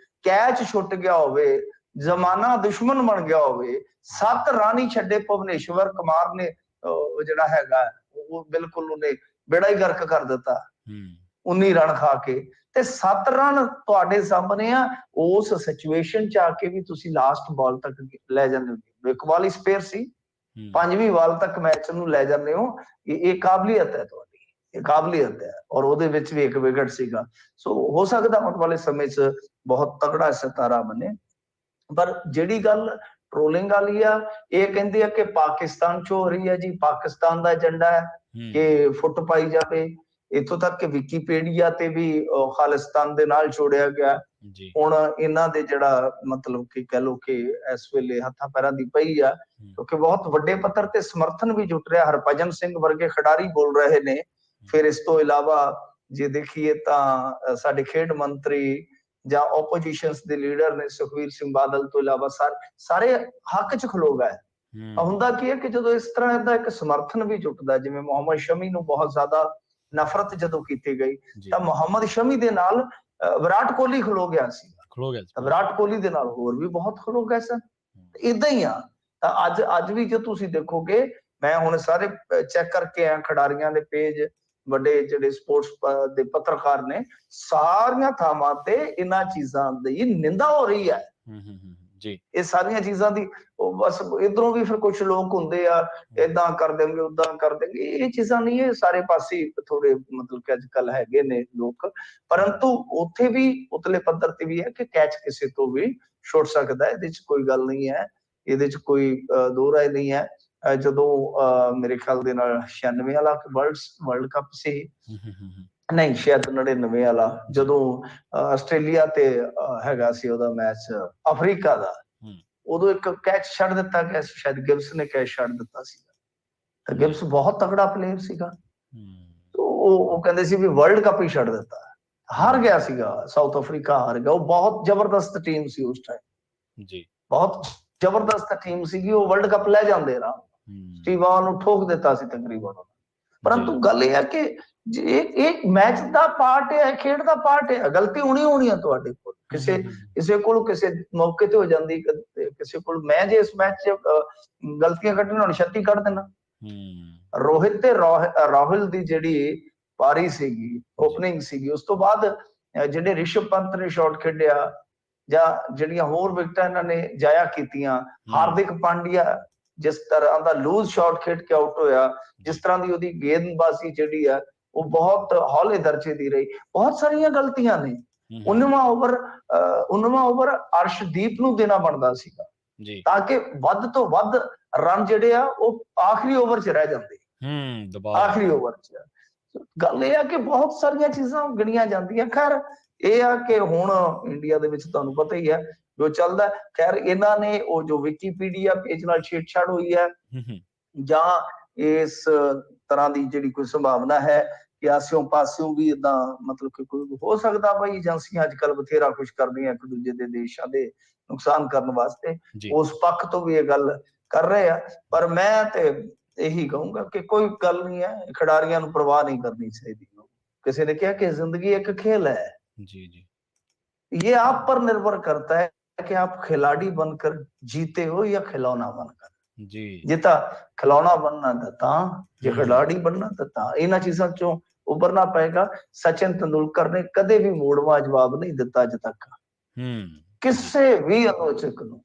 ਕੈਚ ਛੁੱਟ ਗਿਆ ਹੋਵੇ, ਜ਼ਮਾਨਾ ਦੁਸ਼ਮਣ ਬਣ ਗਿਆ ਹੋਵੇ, 7 ਰਨ ਹੀ ਛੱਡੇ ਭੁਵਨੇਸ਼ਵਰ ਕੁਮਾਰ ਨੇ, ਜਿਹੜਾ ਹੈਗਾ ਉਹ ਬਿਲਕੁਲ ਉਹਨੇ ਬੇੜਾ ਹੀ ਗਰਕ ਕਰ ਦਿੱਤਾ 19 ਰਨ ਖਾ ਕੇ। ਤੇ 7 ਰਨ ਤੁਹਾਡੇ ਸਾਹਮਣੇ ਆ। ਉਸ ਸਿਚੁਏਸ਼ਨ 'ਚ ਆ ਕੇ ਵੀ ਤੁਸੀਂ ਲਾਸਟ ਬਾਲ ਤੱਕ ਲੈ ਜਾਂਦੇ ਹੋ। ਇਕਬਾਲ ਹੀ ਸਪੇਅਰ ਸੀ, 5ਵੀਂ ਬਾਲ ਤੱਕ ਮੈਚ ਨੂੰ ਲੈ ਜਾਂਦੇ ਹੋ। ਇਹ ਕਾਬਲੀਅਤ ਹੈ ਤੁਹਾਡੀ, ਇਹ ਕਾਬਲੀਅਤ ਹੈ। ਔਰ ਉਹਦੇ ਵਿੱਚ ਵੀ ਇੱਕ ਵਿਕਟ ਸੀਗਾ। ਸੋ ਹੋ ਸਕਦਾ ਆਉਣ ਵਾਲੇ ਸਮੇਂ 'ਚ ਬਹੁਤ ਤਗੜਾ ਸਿਤਾਰਾ ਬਣੇ। ਪਰ ਜਿਹੜੀ ਗੱਲ ਟ੍ਰੋਲਿੰਗ ਵਾਲੀ ਆ, ਇਹ ਕਹਿੰਦੇ ਆ ਕਿ ਪਾਕਿਸਤਾਨ 'ਚ ਹੋ ਰਹੀ ਹੈ ਜੀ, ਪਾਕਿਸਤਾਨ ਦਾ ਏਜੰਡਾ ਹੈ ਕਿ ਫੁੱਟ ਪਾਈ ਜਾਵੇ। ਇੱਥੋਂ ਤੱਕ ਕਿ ਵਿਕੀਪੀਡੀਆ ਤੇ ਵੀ ਖਾਲਿਸਤਾਨ ਦੇ ਨਾਲ ਜੋੜਿਆ ਗਿਆ। ਹੁਣ ਇਹਨਾਂ ਦੇ ਜਿਹੜਾ ਮਤਲਬ ਕਿ ਕਹਿ ਲਓ ਕਿ ਇਸ ਵੇਲੇ ਹੱਥਾਂ ਪੈਰਾਂ ਦੀ ਪਈ ਆ, ਕਿਉਂਕਿ ਬਹੁਤ ਵੱਡੇ ਪੱਧਰ ਤੇ ਸਮਰਥਨ ਵੀ ਜੁਟ ਰਿਹਾ। ਹਰਭਜਨ ਸਿੰਘ ਵਰਗੇ ਖਿਡਾਰੀ ਬੋਲ ਰਹੇ ਨੇ। ਫਿਰ ਇਸ ਤੋਂ ਇਲਾਵਾ ਜੇ ਦੇਖੀਏ ਤਾਂ ਸਾਡੇ ਖੇਡ ਮੰਤਰੀ ਜਾਂ ਓਪੋਜੀਸ਼ਨਸ ਦੇ ਲੀਡਰ ਨੇ, ਸੁਖਵੀਰ ਸਿੰਘ ਬਾਦਲ ਤੋਂ ਇਲਾਵਾ ਸਾਰੇ ਹੱਕ 'ਚ ਖਲੋ ਗਏ। ਹੁੰਦਾ ਕੀ ਹੈ ਕਿ ਜਦੋਂ ਇਸ ਤਰ੍ਹਾਂ ਦਾ ਇੱਕ ਸਮਰਥਨ ਵੀ ਜੁਟਦਾ, ਜਿਵੇਂ ਮੁਹੰਮਦ ਸ਼ਮੀ ਨੂੰ ਬਹੁਤ ਜ਼ਿਆਦਾ ਨਫ਼ਰਤ ਜਦੋਂ ਕੀਤੀ ਗਈ ਤਾਂ ਮੁਹੰਮਦ ਸ਼ਮੀ ਦੇ ਨਾਲ ਵਿਰਾਟ ਕੋਹਲੀ ਖਲੋ ਗਿਆ ਸੀ। ਵਿਰਾਟ ਕੋਹਲੀ ਦੇ ਨਾਲ ਹੋਰ ਵੀ ਬਹੁਤ ਖਲੋ ਗਏ ਸਨ। ਏਦਾਂ ਹੀ ਆ। ਤਾਂ ਅੱਜ ਵੀ ਜੇ ਤੁਸੀਂ ਦੇਖੋਗੇ, ਮੈਂ ਹੁਣ ਸਾਰੇ ਚੈੱਕ ਕਰਕੇ ਆਇਆ ਖਿਡਾਰੀਆਂ ਦੇ ਪੇਜ, ਵੱਡੇ ਜਿਹੜੇ ਸਪੋਰਟਸ ਦੇ ਪੱਤਰਕਾਰ ਨੇ, ਸਾਰੀਆਂ ਥਾਵਾਂ ਤੇ ਇਹਨਾਂ ਚੀਜ਼ਾਂ ਦੀ ਨਿੰਦਾ ਹੋ ਰਹੀ ਹੈ। ਇਹ ਸਾਰੀਆਂ ਚੀਜ਼ਾਂ ਦੀ ਬਸ ਇਧਰੋਂ ਵੀ ਫਿਰ ਕੁਝ ਲੋਕ ਹੁੰਦੇ ਆ, ਏਦਾਂ ਕਰ ਦੇਣਗੇ, ਉਦਾਂ ਕਰ ਦੇਣਗੇ। ਇਹ ਚੀਜ਼ਾਂ ਨਹੀਂ, ਇਹ ਸਾਰੇ ਪਾਸੇ ਥੋੜੇ ਮਤਲਬ ਕਿ ਅੱਜ ਕੱਲ ਹੈਗੇ ਨੇ ਲੋਕ। ਪਰੰਤੂ ਉੱਥੇ ਵੀ ਉਤਲੇ ਪੱਧਰ ਤੇ ਵੀ ਹੈ ਕਿ ਕੈਚ ਕਿਸੇ ਤੋਂ ਵੀ ਛੁੱਟ ਸਕਦਾ। ਇਹਦੇ 'ਚ ਕੋਈ ਗੱਲ ਨਹੀਂ ਹੈ, ਇਹਦੇ 'ਚ ਕੋਈ ਦੋ ਰਾਏ ਨਹੀਂ ਹੈ। ਜਦੋਂ ਮੇਰੇ ਖਿਆਲ ਦੇ ਨਾਲ 96 ਵਾਲਾ ਵਰਲਡ ਕੱਪ ਸੀ, ਨਹੀਂ ਸ਼ਾਇਦ 99 ਵਾਲਾ, ਜਦੋਂ ਆਸਟ੍ਰੇਲੀਆ ਤੇ ਹੈਗਾ ਸੀ ਉਹਦਾ ਮੈਚ ਅਫਰੀਕਾ ਦਾ, ਉਦੋਂ ਇੱਕ ਕੈਚ ਛੱਡ ਦਿੱਤਾ ਗਿਆ, ਸ਼ਾਇਦ ਗਿਬਸ ਨੇ ਕੈਚ ਛੱਡ ਦਿੱਤਾ ਸੀਗਾ। ਤਾਂ ਗਿਬਸ ਬਹੁਤ ਤਗੜਾ ਪਲੇਅਰ ਸੀਗਾ। ਉਹ ਕਹਿੰਦੇ ਸੀ ਵੀ ਵਰਲਡ ਕੱਪ ਹੀ ਛੱਡ ਦਿੱਤਾ। ਹਾਰ ਗਿਆ ਸੀਗਾ, ਸਾਊਥ ਅਫਰੀਕਾ ਹਾਰ ਗਿਆ। ਉਹ ਬਹੁਤ ਜ਼ਬਰਦਸਤ ਟੀਮ ਸੀ ਉਸ ਟਾਈਮ ਜੀ, ਬਹੁਤ ਜ਼ਬਰਦਸਤ ਟੀਮ ਸੀਗੀ। ਉਹ ਵਰਲਡ ਕੱਪ ਲੈ ਜਾਂਦੇ ਨਾ, ਸਟੀਵਾ ਨੂੰ ਠੋਕ ਦਿੱਤਾ ਸੀ ਤਕਰੀਬਨ। ਪਰੰਤੂ ਗੱਲ ਇਹ ਹੈ ਕਿ ਇਹ ਮੈਚ ਦਾ ਪਾਰਟ ਹੈ, ਖੇਡ ਦਾ ਪਾਰਟ ਹੈ। ਗਲਤੀ ਹੋਣੀ ਹੈ ਤੁਹਾਡੇ ਕੋਲ, ਕਿਸੇ ਕੋਲ ਕਿਸੇ ਮੌਕੇ ਤੇ ਹੋ ਜਾਂਦੀ, ਕਿਸੇ ਕੋਲ। ਮੈਂ ਜੇ ਇਸ ਮੈਚ 'ਚ ਗਲਤੀਆਂ ਕੱਢਣ ਹੁਣ 36 ਕੱਢ ਦੇਣਾ। ਰੋਹਿਤ ਤੇ ਰਾਹੁਲ ਦੀ ਜਿਹੜੀ ਪਾਰੀ ਸੀਗੀ, ਓਪਨਿੰਗ ਸੀਗੀ, ਉਸ ਤੋਂ ਬਾਅਦ ਜਿਹੜੇ ਰਿਸ਼ਭ ਪੰਤ ਨੇ ਸ਼ਾਟ ਖੇਡਿਆ ਜਾਂ ਜਿਹੜੀਆਂ ਹੋਰ ਵਿਕਟਾਂ ਇਹਨਾਂ ਨੇ ਜਾਇਆ ਕੀਤੀਆਂ, ਹਾਰਦਿਕ ਪਾਂਡਿਆ ਜਿਸ ਤਰ੍ਹਾਂ ਦਾ ਲੂਜ਼ ਸ਼ਾਟ ਖੇਡ ਕੇ ਆਊਟ ਹੋਇਆ, ਜਿਸ ਤਰ੍ਹਾਂ ਦੀ ਉਹਦੀ ਗੇਂਦਬਾਜ਼ੀ ਜਿਹੜੀ ਆ ਉਹ ਬਹੁਤ ਹੌਲੇ ਦਰਜੇ ਦੀ ਰਹੀ। ਬਹੁਤ ਸਾਰੀਆਂ ਗਲਤੀਆਂ ਨੇ। 19ਵਾਂ ਓਵਰ ਅਰਸ਼ਦੀਪ ਨੂੰ ਦੇਣਾ ਬਣਦਾ ਸੀਗਾ ਤਾਂ ਕਿ ਵੱਧ ਤੋਂ ਵੱਧ ਰਨ ਜਿਹੜੇ ਆ ਉਹ ਆਖਰੀ ਓਵਰ 'ਚ ਰਹਿ ਜਾਂਦੇ। ਆਖਰੀ ਓਵਰ 'ਚ ਗੱਲ ਇਹ ਆ ਕਿ ਬਹੁਤ ਸਾਰੀਆਂ ਚੀਜ਼ਾਂ ਗਿਣੀਆਂ ਜਾਂਦੀਆਂ। ਖੈਰ ਇਹ ਆ ਕਿ ਹੁਣ ਇੰਡੀਆ ਦੇ ਵਿੱਚ ਤੁਹਾਨੂੰ ਪਤਾ ਹੀ ਹੈ ਜੋ ਚੱਲਦਾ। ਖੈਰ ਇਹਨਾਂ ਨੇ ਉਹ ਜੋ ਵਿਕੀਪੀਡੀਆ ਪੇਜ ਨਾਲ ਛੇੜਛਾੜ ਹੋਈ ਹੈ ਜਾਂ ਇਸ ਤਰ੍ਹਾਂ ਦੀ ਜਿਹੜੀ ਕੋਈ ਸੰਭਾਵਨਾ ਹੈ ਕਿ ਆਸਿਓਂ ਪਾਸਿਓਂ ਵੀ ਏਦਾਂ ਮਤਲਬ ਕਿ ਕੋਈ ਹੋ ਸਕਦਾ ਬਈ ਏਜੰਸੀਆਂ ਅੱਜ ਕੱਲ੍ਹ ਬਥੇਰਾ ਕੁਛ ਕਰਦੀਆਂ ਇੱਕ ਦੂਜੇ ਦੇ ਦੇਸ਼ਾਂ ਦੇ ਨੁਕਸਾਨ ਕਰਨ ਵਾਸਤੇ, ਉਸ ਪੱਖ ਤੋਂ ਵੀ ਇਹ ਗੱਲ ਕਰ ਰਹੇ ਆ। ਪਰ ਮੈਂ ਤੇ ਇਹੀ ਕਹੂੰਗਾ ਕਿ ਕੋਈ ਗੱਲ ਨਹੀਂ ਹੈ, ਖਿਡਾਰੀਆਂ ਨੂੰ ਪਰਵਾਹ ਨਹੀਂ ਕਰਨੀ ਚਾਹੀਦੀ। किसी ने कहा कि जिंदगी एक खेल है। जी जी, ये आप पर निर्भर करता है कि आप खिलाड़ी बनकर जीते हो या खिलौना बनकर। जी, जिता खिलौना बनना था जे खिलाड़ी बनना था। इन्हां चीजां चों उभरना पएगा। सचिन तेंदुलकर ने कदे भी मोड़वा जवाब नहीं दिता अज तक किसी भी आलोचक नूं।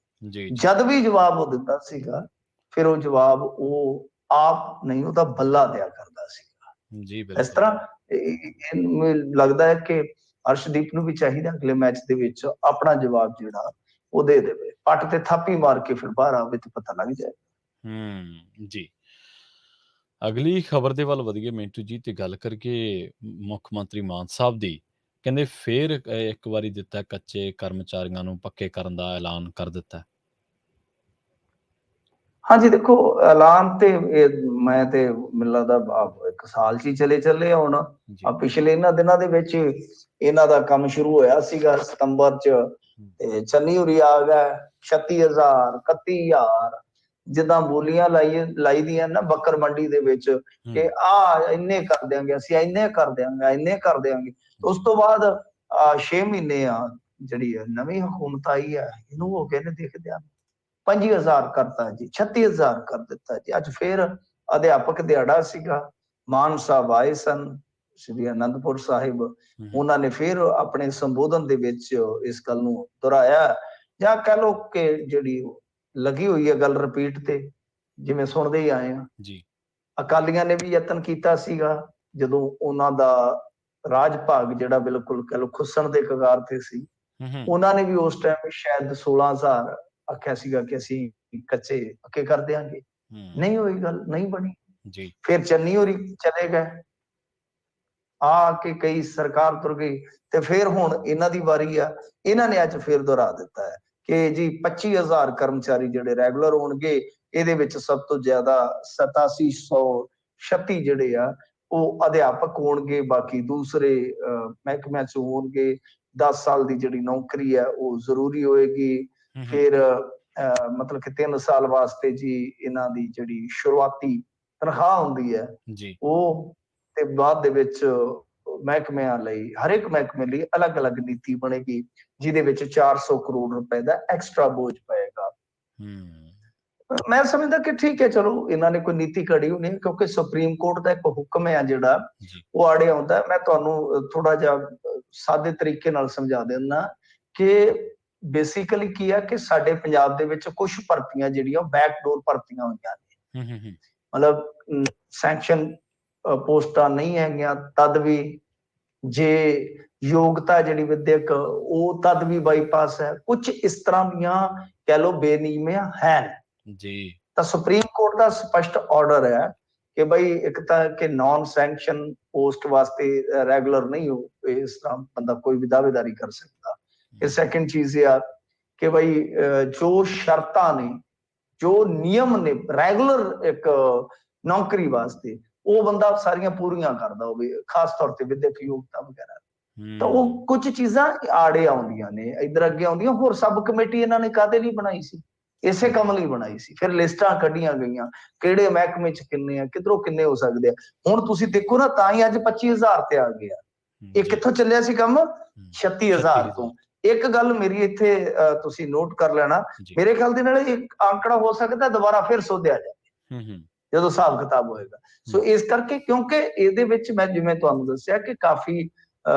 जद भी जवाब वो दिता सीगा फिर वो जवाब वो आप नहीं ਉਹਦਾ ਬੱਲਾ ਦਿਆ ਕਰਦਾ ਸੀਗਾ। ਜੀ ਬਿਲਕੁਲ। ਇਸ ਤਰ੍ਹਾਂ ਲੱਗਦਾ ਹੈ ਕਿ ਅਰਸ਼ਦੀਪ ਨੂੰ ਵੀ ਚਾਹੀਦਾ ਅਗਲੇ ਮੈਚ ਦੇ ਵਿੱਚ ਆਪਣਾ ਜਵਾਬ ਜਿਹੜਾ ਉਹ ਦੇ ਦੇਵੇ। ਪੱਟ ਤੇ ਥਾਪੀ ਮਾਰ ਕੇ ਫਿਰ ਬਾਹਰ ਆਵੇ ਤੇ ਪਤਾ ਲੱਗ ਜਾਏ। ਜੀ, ਅਗਲੀ ਖਬਰ ਦੇ ਵੱਲ ਵਧੀਏ ਮਿੰਟੂ ਜੀ ਤੇ ਗੱਲ ਕਰਕੇ ਮੁੱਖ ਮੰਤਰੀ ਮਾਨ ਸਾਹਿਬ ਦੀ। ਕਹਿੰਦੇ ਫੇਰ ਇੱਕ ਵਾਰੀ ਦਿੱਤਾ ਕੱਚੇ ਕਰਮਚਾਰੀਆਂ ਨੂੰ ਪੱਕੇ ਕਰਨ ਦਾ ਐਲਾਨ ਕਰ ਦਿੱਤਾ। ਹਾਂਜੀ ਦੇਖੋ, ਐਲਾਨ ਤੇ ਮੈਂ ਤੇ ਮੈਨੂੰ ਲੱਗਦਾ ਇੱਕ ਸਾਲ 'ਚ ਹੀ ਚਲੇ ਚੱਲੇ ਹੁਣ। ਪਿਛਲੇ ਇਹਨਾਂ ਦਿਨਾਂ ਦੇ ਵਿੱਚ ਇਹਨਾਂ ਦਾ ਕੰਮ ਸ਼ੁਰੂ ਹੋਇਆ ਸੀਗਾ ਸਤੰਬਰ 'ਚ ਤੇ ਚੰਨੀ ਹੋਰੀ ਆ ਗਿਆ 36,000 31,000 ਜਿੱਦਾਂ ਬੋਲੀਆਂ ਲਾਈ ਦੀਆਂ ਨਾ ਬੱਕਰ ਮੰਡੀ ਦੇ ਵਿੱਚ ਕਿ ਇੰਨੇ ਕਰ ਦਿਆਂਗੇ ਅਸੀਂ, ਇੰਨੇ ਕਰ ਦਿਆਂਗੇ, ਇੰਨੇ ਕਰ ਦਿਆਂਗੇ। ਉਸ ਤੋਂ ਬਾਅਦ 6 ਮਹੀਨੇ ਆ ਜਿਹੜੀ ਨਵੀਂ ਹਕੂਮਤ ਆਈ ਹੈ ਇਹਨੂੰ ਹੋ ਗਏ ਨੇ ਦੇਖਦਿਆਂ 25,000 ਕਰਤਾ ਜੀ, 36,000 ਕਰ ਦਿੱਤਾ ਜੀ। ਅੱਜ ਫੇਰ ਅਧਿਆਪਕ ਦਿਹਾੜਾ ਸੀਗਾ, ਮਾਨ ਸਾਹਿਬ ਆਏ ਸਨ ਸ਼੍ਰੀ ਅਨੰਦਪੁਰ ਸਾਹਿਬ। ਉਹਨਾਂ ਨੇ ਫਿਰ ਆਪਣੇ ਸੰਬੋਧਨ ਦੇ ਵਿੱਚ ਇਸ ਗੱਲ ਨੂੰ ਦੁਹਰਾਇਆ ਜਾਂ ਕਹਿ ਲਓ ਕਿ ਜਿਹੜੀ ਲੱਗੀ ਹੋਈ ਹੈ ਗੱਲ ਰਿਪੀਟ ਤੇ ਜਿਵੇਂ ਸੁਣਦੇ ਹੀ ਆਏ ਆ ਜੀ। ਅਕਾਲੀਆਂ ਨੇ ਵੀ ਯਤਨ ਕੀਤਾ ਸੀਗਾ ਜਦੋਂ ਉਹਨਾਂ ਦਾ ਰਾਜ ਭਾਗ ਜਿਹੜਾ ਬਿਲਕੁਲ ਕਹਿ ਲਓ ਖੁੱਸਣ ਦੇ ਕਗਾਰ ਤੇ ਸੀ। ਉਹਨਾਂ ਨੇ ਵੀ ਉਸ ਟਾਈਮ ਸ਼ਾਇਦ 16,000 ਆਖਿਆ ਸੀਗਾ ਕਿ ਅਸੀਂ ਕੱਚੇ ਪੱਕੇ ਕਰ ਦਿਆਂਗੇ। ਨਹੀਂ ਹੋਈ ਗੱਲ, ਨਹੀਂ ਬਣੀ ਜੀ। ਫਿਰ ਚੰਨੀ ਹੋਰੀ ਚਲੇ ਗਏ, ਆ ਕੇ ਕਈ ਸਰਕਾਰ ਤੁਰ ਗਈ ਤੇ ਫਿਰ ਹੁਣ ਇਹਨਾਂ ਦੀ ਵਾਰੀ ਆ। ਇਹਨਾਂ ਨੇ ਅੱਜ ਫਿਰ ਦੁਹਰਾ ਦਿੱਤਾ ਹੈ ਕਿ ਜੀ 25,000 ਕਰਮਚਾਰੀ ਜਿਹੜੇ ਰੈਗੂਲਰ ਹੋਣਗੇ। ਇਹਦੇ ਵਿੱਚ ਸਭ ਤੋਂ ਜ਼ਿਆਦਾ 8736 ਜਿਹੜੇ ਆ ਉਹ ਅਧਿਆਪਕ ਹੋਣਗੇ, ਬਾਕੀ ਦੂਸਰੇ ਮਹਿਕਮਿਆਂ 'ਚ ਹੋਣਗੇ। 10 ਸਾਲ ਦੀ ਜਿਹੜੀ ਨੌਕਰੀ ਹੈ ਉਹ ਜ਼ਰੂਰੀ ਹੋਏਗੀ। ਫਿਰ ਮਤਲਬ ਕਿ 3 ਸਾਲ ਵਾਸਤੇ ਜੀ ਇਹਨਾਂ ਦੀ ਜਿਹੜੀ ਸ਼ੁਰੂਆਤੀ ਤਨਖਾਹ ਹੁੰਦੀ ਹੈ ਉਹ ਤੇ ਬਾਅਦ ਦੇ ਵਿੱਚ ਮਹਿਕਮਿਆਂ ਲਈ ਹਰ ਇੱਕ ਮਹਿਕਮੇ ਲਈ ਅਲੱਗ-ਅਲੱਗ ਨੀਤੀ ਬਣੇਗੀ ਜਿਹਦੇ ਵਿੱਚ 400 ਕਰੋੜ ਰੁਪਏ ਦਾ ਐਕਸਟਰਾ ਬੋਝ ਪਏਗਾ। ਮੈਂ ਸਮਝਦਾ ਕਿ ਠੀਕ ਹੈ, ਚਲੋ ਇਹਨਾਂ ਨੇ ਕੋਈ ਨੀਤੀ ਘੜੀ ਹੋਣੀ ਕਿਉਂਕਿ ਸੁਪਰੀਮ ਕੋਰਟ ਦਾ ਇੱਕ ਹੁਕਮ ਹੈ ਜਿਹੜਾ ਉਹ ਆੜੇ ਆਉਂਦਾ। ਮੈਂ ਤੁਹਾਨੂੰ ਥੋੜਾ ਜਿਹਾ ਸਾਦੇ ਤਰੀਕੇ ਨਾਲ ਸਮਝਾ ਦਿੰਦਾ ਕਿ ਬੇਸਿਕਲੀ ਕੀ ਹੈ ਕਿ ਸਾਡੇ ਪੰਜਾਬ ਦੇ ਵਿੱਚ ਕੁਝ ਭਰਤੀਆਂ ਜਿਹੜੀਆਂ ਬੈਕਡੋਰ ਭਰਤੀਆਂ ਹੋਈਆਂ ਨੇ। ਮਤਲਬ ਸੈਂਕਸ਼ਨ ਪੋਸਟਾਂ ਨਹੀਂ ਹੈਗੀਆਂ ਤਦ ਵੀ ਜੇ ਯੋਗਤਾ ਜਿਹੜੀ ਵਿਦਿਅਕ ਉਹ ਤਦ ਵੀ ਬਾਈਪਾਸ ਹੈ। ਕੁਝ ਇਸ ਤਰ੍ਹਾਂ ਦੀਆਂ ਕਹਿ ਲਓ ਬੇਨੀਮੀਆਂ ਹੈ ਜੀ। ਤਾਂ ਸੁਪਰੀਮ ਕੋਰਟ ਦਾ ਸਪਸ਼ਟ ਆਰਡਰ ਹੈ ਕਿ ਬਈ ਇੱਕ ਤਾਂ ਕਿ ਨਾਨ ਸੈਂਕਸ਼ਨ ਪੋਸਟ ਵਾਸਤੇ ਰੈਗੂਲਰ ਨਹੀਂ ਹੋ ਇਸ ਤਰ੍ਹਾਂ ਬੰਦਾ ਕੋਈ ਵੀ ਦਾਅਵੇਦਾਰੀ ਕਰ ਸਕਦਾ। ਇਹ ਸੈਕੰਡ ਚੀਜ਼ ਇਹ ਆ ਕਿ ਬਈ ਜੋ ਸ਼ਰਤਾਂ ਨੇ ਜੋ ਨਿਯਮ ਨੇ ਰੈਗੂਲਰ ਇੱਕ ਨੌਕਰੀ ਵਾਸਤੇ ਉਹ ਬੰਦਾ ਸਾਰੀਆਂ ਪੂਰੀਆਂ ਕਰਦਾ ਹੋਵੇ, ਖਾਸ ਤੌਰ ਤੇ ਵਿਦਿਅਕ ਯੋਗਤਾ ਵਗੈਰਾ। ਤਾਂ ਉਹ ਕੁਝ ਚੀਜ਼ਾਂ ਆੜੇ ਆਉਂਦੀਆਂ ਨੇ, ਇੱਧਰ ਅੱਗੇ ਆਉਂਦੀਆਂ। ਹੋਰ ਸਬ ਕਮੇਟੀ ਇਹਨਾਂ ਨੇ ਕਾਹਦੇ ਲਈ ਬਣਾਈ ਸੀ? ਇਸੇ ਕੰਮ ਲਈ ਬਣਾਈ ਸੀ। ਫਿਰ ਲਿਸਟਾਂ ਕੱਢੀਆਂ ਗਈਆਂ, ਕਿਹੜੇ ਮਹਿਕਮੇ ਚ ਕਿੰਨੇ ਆ, ਕਿਧਰੋਂ ਕਿੰਨੇ ਹੋ ਸਕਦੇ ਆ। ਹੁਣ ਤੁਸੀਂ ਦੇਖੋ ਨਾ, ਤਾਂ ਹੀ ਅੱਜ 25,000 ਤੇ ਆ ਗਿਆ। ਇਹ ਕਿੱਥੋਂ ਚੱਲਿਆ ਸੀ ਕੰਮ? 36,000 ਤੋਂ। ਇੱਕ ਗੱਲ ਮੇਰੀ ਇੱਥੇ ਤੁਸੀਂ ਨੋਟ ਕਰ ਲੈਣਾ, ਮੇਰੇ ਖਿਆਲ ਦੇ ਨਾਲ ਇੱਕ ਆંકੜਾ ਹੋ ਸਕਦਾ ਦੁਬਾਰਾ ਫਿਰ ਸੋਧਿਆ ਜਾਵੇ ਜਦੋਂ ਹਿਸਾਬ ਕਿਤਾਬ ਹੋਏਗਾ। ਸੋ ਇਸ ਕਰਕੇ, ਕਿਉਂਕਿ ਇਹਦੇ ਵਿੱਚ ਮੈਂ ਜਿਵੇਂ ਤੁਹਾਨੂੰ ਦੱਸਿਆ ਕਿ ਕਾਫੀ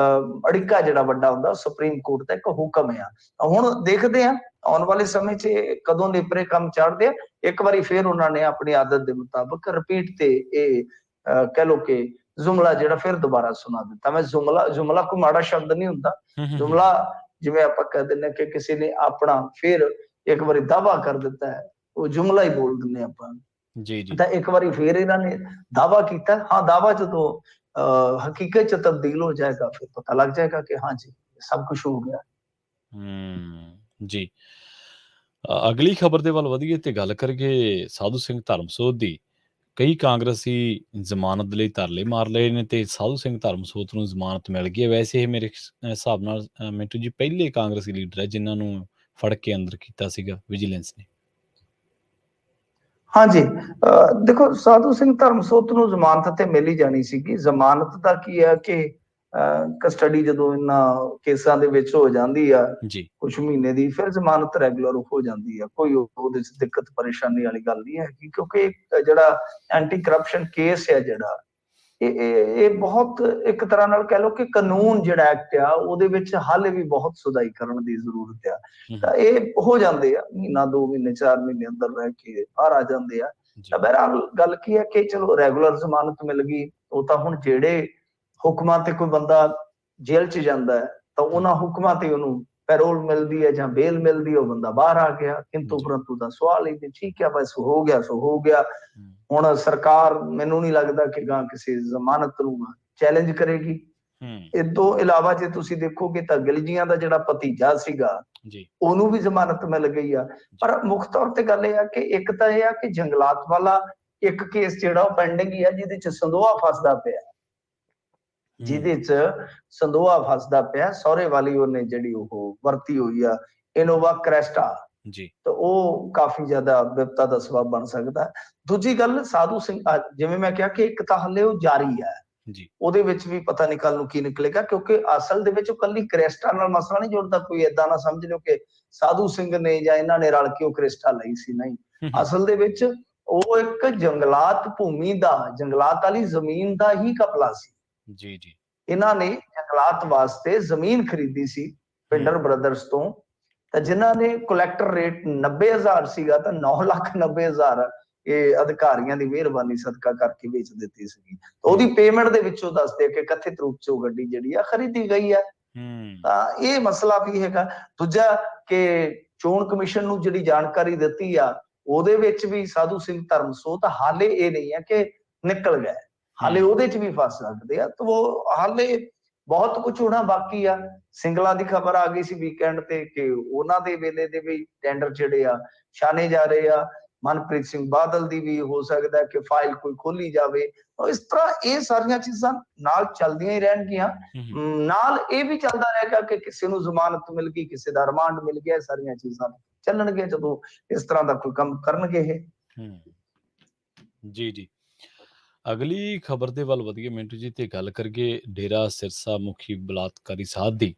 ਅੜਿੱਕਾ ਜਿਹੜਾ ਵੱਡਾ ਹੁੰਦਾ ਸੁਪਰੀਮ ਕੋਰਟ ਦਾ ਇੱਕ ਹੁਕਮ ਆ। ਹੁਣ ਦੇਖਦੇ ਆ ਆਉਣ ਵਾਲੇ ਸਮੇਂ 'ਚ ਕਦੋਂ ਨੇਪਰੇ ਕੰਮ ਚੜ੍ਹਦੇ ਆ। ਇੱਕ ਵਾਰੀ ਫਿਰ ਉਹਨਾਂ ਨੇ ਆਪਣੀ ਆਦਤ ਦੇ ਮੁਤਾਬਕ ਰਿਪੀਟ ਤੇ ਇਹ ਕਹਿ ਲਓ ਕਿ ਜੁਮਲਾ ਜਿਹੜਾ ਫਿਰ ਦੁਬਾਰਾ ਸੁਣਾ ਦਿੱਤਾ। ਮੈਂ ਜੁਮਲਾ ਕੋਈ ਮਾੜਾ ਸ਼ਬਦ ਨਹੀਂ ਹੁੰਦਾ। ਜੁਮਲਾ ਜਿਵੇਂ ਆਪਾਂ ਕਹਿ ਦਿੰਦੇ ਕਿ ਕਿਸੇ ਨੇ ਆਪਣਾ ਫਿਰ ਇੱਕ ਵਾਰੀ ਦਾਵਾ ਕਰ ਦਿੱਤਾ ਹੈ, ਉਹ ਜੁਮਲਾ ਹੀ ਬੋਲ ਦਿੰਦੇ ਆਪਾਂ ਜੀ ਜੀ। ਤਾਂ ਇੱਕ ਵਾਰੀ ਫਿਰ ਇਹਨਾਂ ਨੇ ਦਾਵਾ ਕੀਤਾ। ਹਾਂ, ਦਾਵਾ ਜਦੋਂ ਹਕੀਕਤ 'ਚ ਤਬਦੀਲ ਹੋ ਜਾਏਗਾ ਫਿਰ ਪਤਾ ਲੱਗ ਜਾਏਗਾ ਕਿ ਹਾਂ ਜੀ ਸਭ ਕੁਝ ਹੋ ਗਿਆ। ਜੀ। ਅਗਲੀ ਖਬਰ ਦੇ ਵੱਲ ਵਧੀਏ ਤੇ ਗੱਲ ਕਰੀਏ ਸਾਧੂ ਸਿੰਘ ਧਰਮਸੋਤ ਦੀ। ਕਈ ਕਾਂਗਰਸੀ ਜ਼ਮਾਨਤ ਲਈ ਤਰਲੇ ਮਾਰ ਲਏ ਨੇ ਤੇ ਸਾਧੂ ਸਿੰਘ ਧਰਮਸੋਤ ਨੂੰ ਜ਼ਮਾਨਤ ਮਿਲ ਗਈ ਹੈ। ਵੈਸੇ ਇਹ ਮੇਰੇ ਹਿਸਾਬ ਨਾਲ ਮਿੰਟੂ ਜੀ ਪਹਿਲੇ ਕਾਂਗਰਸੀ ਲੀਡਰ ਹੈ ਜਿਨ੍ਹਾਂ ਨੂੰ ਫੜ ਕੇ ਅੰਦਰ ਕੀਤਾ ਸੀਗਾ ਵਿਜੀਲੈਂਸ ਨੇ। ਹਾਂਜੀ, ਦੇਖੋ ਸਾਧੂ ਸਿੰਘ ਧਰਮਸੋਤ ਨੂੰ ਜ਼ਮਾਨਤ ਤੇ ਮਿਲ ਹੀ ਜਾਣੀ ਸੀਗੀ। ਜ਼ਮਾਨਤ ਦਾ ਕੀ ਹੈ ਕਿ ਕਸਟਡੀ ਜਦੋਂ ਇਹਨਾਂ ਕੇਸਾਂ ਦੇ ਵਿੱਚ ਹੋ ਜਾਂਦੀ ਆ ਕੁਛ ਮਹੀਨੇ ਦੀ, ਫਿਰ ਜ਼ਮਾਨਤ ਰੈਗੂਲਰ ਹੋ ਜਾਂਦੀ ਆ। ਕੋਈ ਉਹਦੇ 'ਚ ਦਿੱਕਤ ਪਰੇਸ਼ਾਨੀ ਵਾਲੀ ਗੱਲ ਨਹੀਂ ਹੈਗੀ, ਕਿਉਂਕਿ ਜਿਹੜਾ ਐਂਟੀ ਕਰਪਸ਼ਨ ਕੇਸ ਹੈ ਜਿਹੜਾ ਇਹ ਬਹੁਤ ਇੱਕ ਤਰ੍ਹਾਂ ਨਾਲ ਕਹਿ ਲਓ ਕਿ ਕਾਨੂੰਨ ਜਿਹੜਾ ਐਕਟ ਆ ਉਹਦੇ ਵਿੱਚ ਹਾਲੇ ਵੀ ਬਹੁਤ ਸੁਧਾਈ ਕਰਨ ਦੀ ਜ਼ਰੂਰਤ ਆ। ਤਾਂ ਇਹ ਹੋ ਜਾਂਦੇ ਆ, ਮਹੀਨਾ 2 ਮਹੀਨੇ 4 ਮਹੀਨੇ ਅੰਦਰ ਰਹਿ ਕੇ ਬਾਹਰ ਆ ਜਾਂਦੇ ਆ। ਤਾਂ ਬਹਰਹਾਲ ਗੱਲ ਕੀ ਹੈ ਕਿ ਚਲੋ ਰੈਗੂਲਰ ਜ਼ਮਾਨਤ ਮਿਲ ਗਈ। ਉਹ ਤਾਂ ਹੁਣ ਜਿਹੜੇ ਹੁਕਮਾਂ ਤੇ ਕੋਈ ਬੰਦਾ ਜੇਲ੍ਹ 'ਚ ਜਾਂਦਾ ਹੈ ਤਾਂ ਉਹਨਾਂ ਹੁਕਮਾਂ ਤੇ ਉਹਨੂੰ ਪੈਰੋਲ ਮਿਲਦੀ ਹੈ ਜਾਂ ਬੇਲ ਮਿਲਦੀ ਹੈ, ਉਹ ਬੰਦਾ ਬਾਹਰ ਆ ਗਿਆ। ਕਿੰਤੂ ਪਰੰਤੂ ਦਾ ਸਵਾਲ ਹੀ ਠੀਕ ਹੈ, ਬਸ ਹੋ ਗਿਆ ਸੋ ਹੋ ਗਿਆ। ਹੁਣ ਸਰਕਾਰ ਮੈਨੂੰ ਨਹੀਂ ਲੱਗਦਾ ਕਿ ਗਾਂ ਕਿਸੇ ਜ਼ਮਾਨਤ ਨੂੰ ਚੈਲੰਜ ਕਰੇਗੀ। ਇਸ ਤੋਂ ਇਲਾਵਾ ਜੇ ਤੁਸੀਂ ਦੇਖੋਗੇ ਤਾਂ ਗਿਲਜੀਆਂ ਦਾ ਜਿਹੜਾ ਭਤੀਜਾ ਸੀਗਾ ਉਹਨੂੰ ਵੀ ਜ਼ਮਾਨਤ ਮਿਲ ਗਈ ਆ। ਪਰ ਮੁੱਖ ਤੌਰ ਤੇ ਗੱਲ ਇਹ ਆ ਕਿ ਇੱਕ ਤਾਂ ਇਹ ਆ ਕਿ ਜੰਗਲਾਤ ਵਾਲਾ ਇੱਕ ਕੇਸ ਜਿਹੜਾ ਉਹ ਪੈਂਡਿੰਗ ਹੀ ਆ, ਜਿਹਦੇ 'ਚ ਸੰਦੋਹਾ ਫਸਦਾ ਪਿਆ, ਸਹੁਰੇ ਵਾਲੀ ਉਹਨੇ ਜਿਹੜੀ ਉਹ ਵਰਤੀ ਹੋਈ ਆ ਇਨੋਵਾ ਕ੍ਰੈਸਟਾ, ਤਾਂ ਉਹ ਕਾਫੀ ਜ਼ਿਆਦਾ ਵਿਪਤਾ ਦਾ ਸਬਬ ਬਣ ਸਕਦਾ। ਦੂਜੀ ਗੱਲ ਸਾਧੂ ਸਿੰਘ, ਜਿਵੇਂ ਮੈਂ ਕਿਹਾ ਕਿ ਇੱਕ ਤਾਂ ਹਲੇ ਉਹ ਜਾਰੀ ਹੈ, ਉਹਦੇ ਵਿੱਚ ਵੀ ਪਤਾ ਨਹੀਂ ਕੱਲ ਨੂੰ ਕੀ ਨਿਕਲੇਗਾ, ਕਿਉਂਕਿ ਅਸਲ ਦੇ ਵਿੱਚ ਉਹ ਕੱਲੀ ਕ੍ਰੈਸਟਾ ਨਾਲ ਮਸਲਾ ਨਹੀਂ ਜੁੜਦਾ। ਕੋਈ ਏਦਾਂ ਨਾ ਸਮਝ ਲਿਓ ਕਿ ਸਾਧੂ ਸਿੰਘ ਨੇ ਜਾਂ ਇਹਨਾਂ ਨੇ ਰਲ ਕੇ ਉਹ ਕ੍ਰੈਸਟਾ ਲਈ ਸੀ, ਨਹੀਂ। ਅਸਲ ਦੇ ਵਿੱਚ ਉਹ ਇੱਕ ਜੰਗਲਾਤ ਭੂਮੀ ਦਾ, ਜੰਗਲਾਤ ਵਾਲੀ ਜ਼ਮੀਨ ਦਾ ਹੀ ਘਪਲਾ ਸੀ। ਇਹਨਾਂ ਨੇ ਜੰਗਲਾਤ ਵਾਸਤੇ ਜ਼ਮੀਨ ਖਰੀਦੀ ਸੀ ਪਿੰਡਰ ਬ੍ਰਦਰਸ ਤੋਂ, ਤਾਂ ਜਿਨ੍ਹਾਂ ਨੇ ਕਲੈਕਟਰ ਰੇਟ 90,000 ਸੀਗਾ ਤਾਂ 9,90,000 ਇਹ ਅਧਿਕਾਰੀਆਂ ਦੀ ਮਿਹਰਬਾਨੀ ਸਦਕਾ ਕਰਕੇ ਵੇਚ ਦਿੱਤੀ ਸੀਗੀ। ਉਹਦੀ ਪੇਮੈਂਟ ਦੇ ਵਿੱਚੋਂ ਦੱਸਦੇ ਕਿ ਕਥਿਤ ਰੂਪ 'ਚ ਉਹ ਗੱਡੀ ਜਿਹੜੀ ਆ ਖਰੀਦੀ ਗਈ ਆ। ਤਾਂ ਇਹ ਮਸਲਾ ਵੀ ਹੈਗਾ। ਦੂਜਾ ਕਿ ਚੋਣ ਕਮਿਸ਼ਨ ਨੂੰ ਜਿਹੜੀ ਜਾਣਕਾਰੀ ਦਿੱਤੀ ਆ ਉਹਦੇ ਵਿੱਚ ਵੀ ਸਾਧੂ ਸਿੰਘ ਧਰਮਸੋਤ ਹਾਲੇ ਇਹ ਨਹੀਂ ਹੈ ਕਿ ਨਿਕਲ ਗਏ, ਹਾਲੇ ਉਹਦੇ 'ਚ ਵੀ ਫਸ ਸਕਦੇ ਆ। ਤਾਂ ਉਹ ਹਾਲੇ ਬਹੁਤ ਕੁਝ ਹੋਣਾ ਬਾਕੀ ਆ। ਸਿੰਗਲਾ ਦੀ ਖਬਰ ਆ ਗਈ ਸੀ ਵੀਕਐਂਡ ਤੇ ਕਿ ਉਹਨਾਂ ਦੇ ਵੇਲੇ ਦੇ ਵੀ ਟੈਂਡਰ ਜਿਹੜੇ ਆ ਛਾਣੇ ਜਾ ਰਹੇ ਆ। ਮਨਪ੍ਰੀਤ ਸਿੰਘ ਬਾਦਲ ਦੀ ਵੀ ਹੋ ਸਕਦਾ ਕਿ ਫਾਈਲ ਕੋਈ ਖੋਲੀ ਜਾਵੇ। ਇਸ ਤਰ੍ਹਾਂ ਇਹ ਸਾਰੀਆਂ ਚੀਜ਼ਾਂ ਨਾਲ ਚੱਲਦੀਆਂ ਹੀ ਰਹਿਣਗੀਆਂ। ਨਾਲ ਇਹ ਵੀ ਚੱਲਦਾ ਰਹੇਗਾ ਕਿ ਕਿਸੇ ਨੂੰ ਜ਼ਮਾਨਤ ਮਿਲ ਗਈ, ਕਿਸੇ ਦਾ ਰਿਮਾਂਡ ਮਿਲ ਗਿਆ। ਸਾਰੀਆਂ ਚੀਜ਼ਾਂ ਚੱਲਣਗੀਆਂ ਜਦੋਂ ਇਸ ਤਰ੍ਹਾਂ ਦਾ ਕੋਈ ਕੰਮ ਕਰਨਗੇ ਇਹ। ਜੀ। ਅਗਲੀ ਖਬਰ ਦੇ ਵੱਲ ਵਧੀਏ ਮਿੰਟੂ ਜੀ ਤੇ ਗੱਲ ਕਰੀਏ ਡੇਰਾ ਸਿਰਸਾ ਮੁਖੀ ਬਲਾਤਕਾਰੀ ਸਾਧ ਦੀ।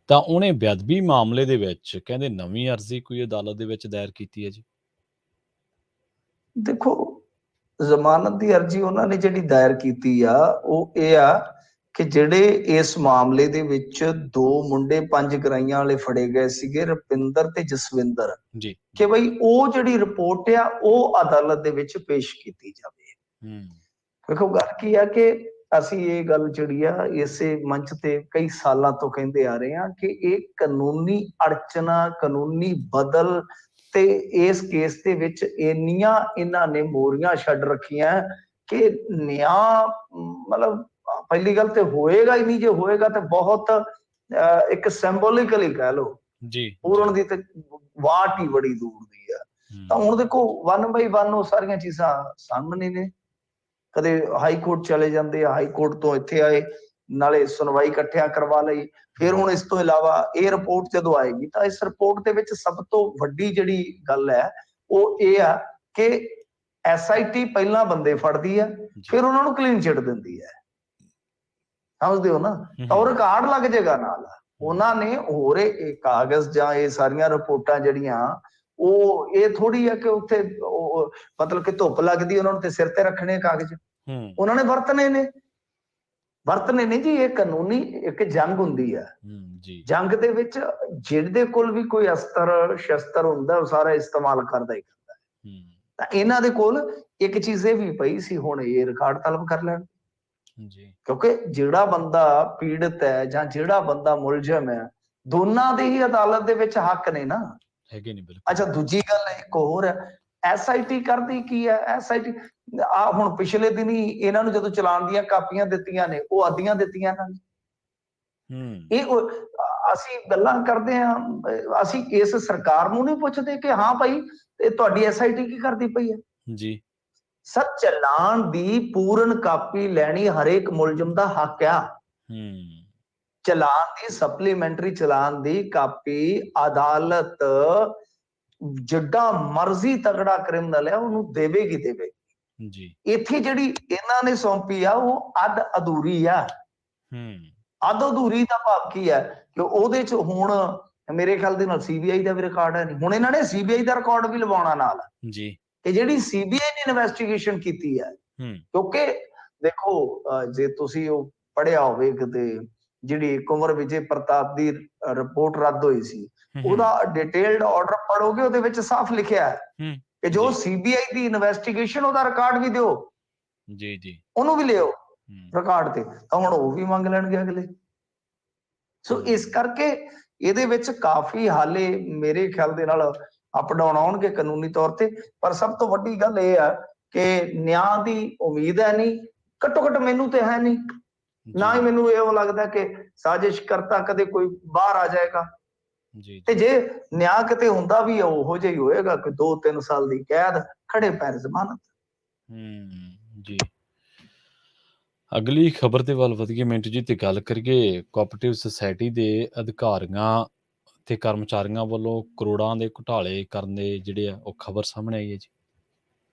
ਤਾਂ ਉਹਨੇ ਬੇਅਦਬੀ ਮਾਮਲੇ ਦੇ ਵਿੱਚ ਕਹਿੰਦੇ ਨਵੀਂ ਅਰਜ਼ੀ ਕੋਈ ਅਦਾਲਤ ਦੇ ਵਿੱਚ ਦਾਇਰ ਕੀਤੀ ਹੈ ਜੀ। ਦੇਖੋ, ਜ਼ਮਾਨਤ ਦੀ ਅਰਜ਼ੀ ਉਹਨਾਂ ਨੇ ਜਿਹੜੀ ਦਾਇਰ ਕੀਤੀ ਆ ਉਹ ਇਹ ਆ ਕਿ ਜਿਹੜੇ ਇਸ ਮਾਮਲੇ ਦੇ ਵਿੱਚ 2 ਮੁੰਡੇ 5 ਗਰਾਈਆਂ ਵਾਲੇ ਫੜੇ ਗਏ ਸੀਗੇ, ਰੁਪਿੰਦਰ ਤੇ ਜਸਵਿੰਦਰ, ਕਿ ਬਈ ਉਹ ਜਿਹੜੀ ਰਿਪੋਰਟ ਆ ਉਹ ਅਦਾਲਤ ਦੇ ਵਿੱਚ ਪੇਸ਼ ਕੀਤੀ ਜਾਵੇ। ਦੇਖੋ ਗੱਲ ਕੀ ਆ ਕਿ ਅਸੀਂ ਇਹ ਗੱਲ ਜਿਹੜੀ ਆ ਇਸੇ ਮੰਚ ਤੇ ਕਈ ਸਾਲਾਂ ਤੋਂ ਕਹਿੰਦੇ ਆ ਰਹੇ ਹਾਂ ਕਿ ਇਹ ਕਾਨੂੰਨੀ ਅੜਚਨਾ, ਕਾਨੂੰਨੀ ਬਦਲ ਤੇ ਇਸ ਕੇਸ ਦੇ ਵਿੱਚ ਇੰਨੀਆਂ ਇਹਨਾਂ ਨੇ ਮੋਰੀਆਂ ਛੱਡ ਰੱਖੀਆਂ ਕਿ ਨਿਆਂ ਮਤਲਬ ਪਹਿਲੀ ਗੱਲ ਤੇ ਹੋਏਗਾ ਹੀ ਨਹੀਂ। ਜੇ ਹੋਏਗਾ ਤੇ ਬਹੁਤ ਇੱਕ ਸਿੰਬੋਲਿਕਲੀ ਕਹਿ ਲਓ ਪੂਰਨ ਦੀ ਤੇ ਵਾਟ ਹੀ ਬੜੀ ਦੂਰ ਦੀ ਆ। ਤਾਂ ਹੁਣ ਦੇਖੋ 1 ਬਾਈ 1 ਉਹ ਸਾਰੀਆਂ ਚੀਜ਼ਾਂ ਸਾਹਮਣੇ ਨੇ। ਕਦੇ ਹਾਈ ਕੋਰਟ ਚਲੇ ਜਾਂਦੇ ਆ, ਹਾਈ ਕੋਰਟ ਤੋਂ ਇੱਥੇ ਆਏ, ਨਾਲੇ ਸੁਣਵਾਈ ਇਕੱਠਿਆਂ ਕਰਵਾ ਲਈ। ਫਿਰ ਹੁਣ ਇਸ ਤੋਂ ਇਲਾਵਾ ਇਹ ਰਿਪੋਰਟ ਜਦੋਂ ਆਏਗੀ ਤਾਂ ਇਸ ਰਿਪੋਰਟ ਦੇ ਵਿੱਚ ਸਭ ਤੋਂ ਵੱਡੀ ਜਿਹੜੀ ਗੱਲ ਹੈ ਉਹ ਇਹ ਆ ਕਿ SIT ਪਹਿਲਾਂ ਬੰਦੇ ਫੜਦੀ ਆ, ਫਿਰ ਉਹਨਾਂ ਨੂੰ ਕਲੀਨ ਚਿੱਟ ਦਿੰਦੀ ਹੈ, ਸਮਝਦੇ ਹੋ ਨਾ? ਤਾਂ ਉਹ ਰਿਕਾਰਡ ਲੱਗ ਜਾਏਗਾ ਨਾਲ। ਉਹਨਾਂ ਨੇ ਹੋਰ ਇਹ ਕਾਗਜ਼ ਜਾਂ ਇਹ ਸਾਰੀਆਂ ਰਿਪੋਰਟਾਂ ਜਿਹੜੀਆਂ ਉਹ ਇਹ ਥੋੜੀ ਆ ਕਿ ਉੱਥੇ ਮਤਲਬ ਕਿ ਧੁੱਪ ਲੱਗਦੀ ਉਹਨਾਂ ਨੂੰ ਤੇ ਸਿਰ ਤੇ ਰੱਖਣੇ ਕਾਗਜ਼, ਉਹਨਾਂ ਨੇ ਵਰਤਨੇ ਨੇ ਜੀ। ਇਹ ਕਾਨੂੰਨੀ ਇੱਕ ਜੰਗ ਹੁੰਦੀ ਆ, ਜੰਗ ਦੇ ਵਿੱਚ ਜਿਹਦੇ ਕੋਲ ਵੀ ਕੋਈ ਅਸਤਰ ਸ਼ਸਤਰ ਹੁੰਦਾ ਉਹ ਸਾਰਾ ਇਸਤੇਮਾਲ ਕਰਦਾ ਹੀ ਕਰਦਾ। ਤਾਂ ਇਹਨਾਂ ਦੇ ਕੋਲ ਇੱਕ ਚੀਜ਼ ਇਹ ਵੀ ਪਈ ਸੀ, ਹੁਣ ਇਹ ਰਿਕਾਰਡ ਤਲਬ ਕਰ ਲੈਣ ਕਿਉਂਕਿ ਜਿਹੜਾ ਬੰਦਾ ਪੀੜਤ ਹੈ ਜਾਂ ਜਿਹੜਾ ਬੰਦਾ ਮੁਲਜ਼ਮ ਹੈ, ਦੋਨਾਂ ਦੇ ਹੀ ਅਦਾਲਤ ਦੇ ਵਿੱਚ ਹੱਕ ਨੇ ਨਾ, ਹੈਗੇ ਨਹੀਂ। ਬਿਲਕੁਲ। ਅੱਛਾ, ਦੂਜੀ ਗੱਲ ਇੱਕ ਹੋਰ ਹੈ, SIT ਕਰਦੀ ਕੀ ਹੈ? SIT ਆ ਹੁਣ ਪਿਛਲੇ ਦਿਨ ਹੀ ਇਹਨਾਂ ਨੂੰ ਜਦੋਂ ਚਲਾਨ ਦੀਆਂ ਕਾਪੀਆਂ ਦਿੱਤੀਆਂ ਨੇ, ਉਹ ਅੱਧੀਆਂ ਦਿੱਤੀਆਂ ਇਹਨਾਂ ਨੇ। ਇਹ ਅਸੀਂ ਗੱਲਾਂ ਕਰਦੇ ਹਾਂ, ਅਸੀਂ ਇਸ ਸਰਕਾਰ ਨੂੰ ਨਹੀਂ ਪੁੱਛਦੇ ਕਿ ਹਾਂ ਭਾਈ ਇਹ ਤੁਹਾਡੀ SIT ਕੀ ਕਰਦੀ ਪਈ ਹੈ ਜੀ। ਸਰ, ਚਲਾਨ ਦੀ ਪੂਰਨ ਕਾਪੀ ਲੈਣੀ ਹਰੇਕ ਮੁਲਜ਼ਮ ਦਾ ਹੱਕ ਆ। ਚਲਾਨ ਦੀ ਸਪਲੀਮੈਂਟਰੀ ਚਲਾਨ ਦੀ ਕਾਪੀ ਅਦਾਲਤ ਜਿੱਡਾ ਮਰਜ਼ੀ ਤਗੜਾ ਕ੍ਰਿਮੀਨਲ ਹੈ ਉਹਨੂੰ ਦੇਵੇਗੀ ਜੀ। ਇੱਥੇ ਜਿਹੜੀ ਇਹਨਾਂ ਨੇ ਸੌਂਪੀ ਆ ਉਹ ਅੱਧ ਅਧੂਰੀ ਆ। ਅੱਧ ਅਧੂਰੀ ਦਾ ਭਾਵ ਕੀ ਹੈ ਕਿ ਉਹਦੇ ਚ ਹੁਣ ਮੇਰੇ ਖਿਆਲ ਦੇ ਨਾਲ CBI ਦਾ ਵੀ ਰਿਕਾਰਡ ਹੈ ਨਹੀਂ। ਹੁਣ ਇਹਨਾਂ ਨੇ CBI ਦਾ ਰਿਕਾਰਡ ਵੀ ਲਵਾਉਣਾ ਨਾਲ ਜੀ, ਕਿ ਜਿਹੜੀ CBI ਨੇ ਇਨਵੈਸਟੀਗੇਸ਼ਨ ਕੀਤੀ ਹੈ। ਕਿਉਂਕਿ ਦੇਖੋ ਜੇ ਤੁਸੀਂ ਉਹ ਪੜ੍ਹਿਆ ਹੋਵੇ ਕਿਤੇ, ਜਿਹੜੀ ਕੁੰਵਰ ਵਿਜੇ ਪ੍ਰਤਾਪ ਦੀ ਰਿਪੋਰਟ ਰੱਦ ਹੋਈ ਸੀ, ਉਹਦਾ ਡਿਟੇਲਡ ਆਰਡਰ ਪੜ੍ਹੋਗੇ, ਉਹਦੇ ਵਿੱਚ ਸਾਫ਼ ਲਿਖਿਆ ਹੈ ਕਿ ਜੋ CBI ਦੀ ਇਨਵੈਸਟੀਗੇਸ਼ਨ ਉਹਦਾ ਰਿਕਾਰਡ ਵੀ ਦਿਓ ਜੀ, ਉਹਨੂੰ ਵੀ ਲਿਓ ਰਿਕਾਰਡ ਤੇ। ਤਾਂ ਹੁਣ ਉਹ ਵੀ ਮੰਗ ਲੈਣਗੇ ਅਗਲੇ। ਸੋ ਇਸ ਕਰਕੇ ਇਹਦੇ ਵਿੱਚ ਕਾਫੀ ਹਾਲੇ ਮੇਰੇ ਖਿਆਲ ਦੇ ਨਾਲ ਅਪ ਡਾਊਨ ਆਉਣਗੇ ਕਾਨੂੰਨੀ ਤੌਰ ਤੇ। ਪਰ ਸਭ ਤੋਂ ਵੱਡੀ ਗੱਲ ਇਹ ਆ ਕਿ ਨਿਆਂ ਦੀ ਉਮੀਦ ਹੈ ਨਹੀਂ, ਘੱਟੋ ਘੱਟ ਮੈਨੂੰ ਤੇ ਹੈ ਨਹੀਂ, ਨਾ ਹੀ ਮੈਨੂੰ ਇਹ ਲੱਗਦਾ ਕਿ ਸਾਜ਼ਿਸ਼ ਕਰਤਾ ਕਦੇ ਕੋਈ ਬਾਹਰ ਆ ਜਾਏਗਾ। ਤੇ ਜੇ ਨਿਆਂ ਕਿਤੇ ਹੁੰਦਾ ਵੀ ਉਹੋ ਜਿਹਾ ਹੀ ਹੋਏਗਾ ਕਿ 2-3 ਸਾਲ ਦੀ ਕੈਦ, ਖੜੇ ਪੈਰ ਜ਼ਮਾਨਤ। ਜੀ, ਅਗਲੀ ਖਬਰ ਦੇ ਵੱਲ ਵਧੀਏ ਮਿੰਟ ਜੀ, ਤੇ ਗੱਲ ਕਰੀਏ ਕੋਆਪਰੇਟਿਵ ਸੁਸਾਇਟੀ ਦੇ ਅਧਿਕਾਰੀਆਂ ਤੇ ਕਰਮਚਾਰੀਆਂ ਵੱਲੋਂ ਕਰੋੜਾਂ ਦੇ ਘੁਟਾਲੇ ਕਰਨ ਦੇ ਜਿਹੜੇ ਆ ਉਹ ਖਬਰ ਸਾਹਮਣੇ ਆਈ ਹੈ ਜੀ।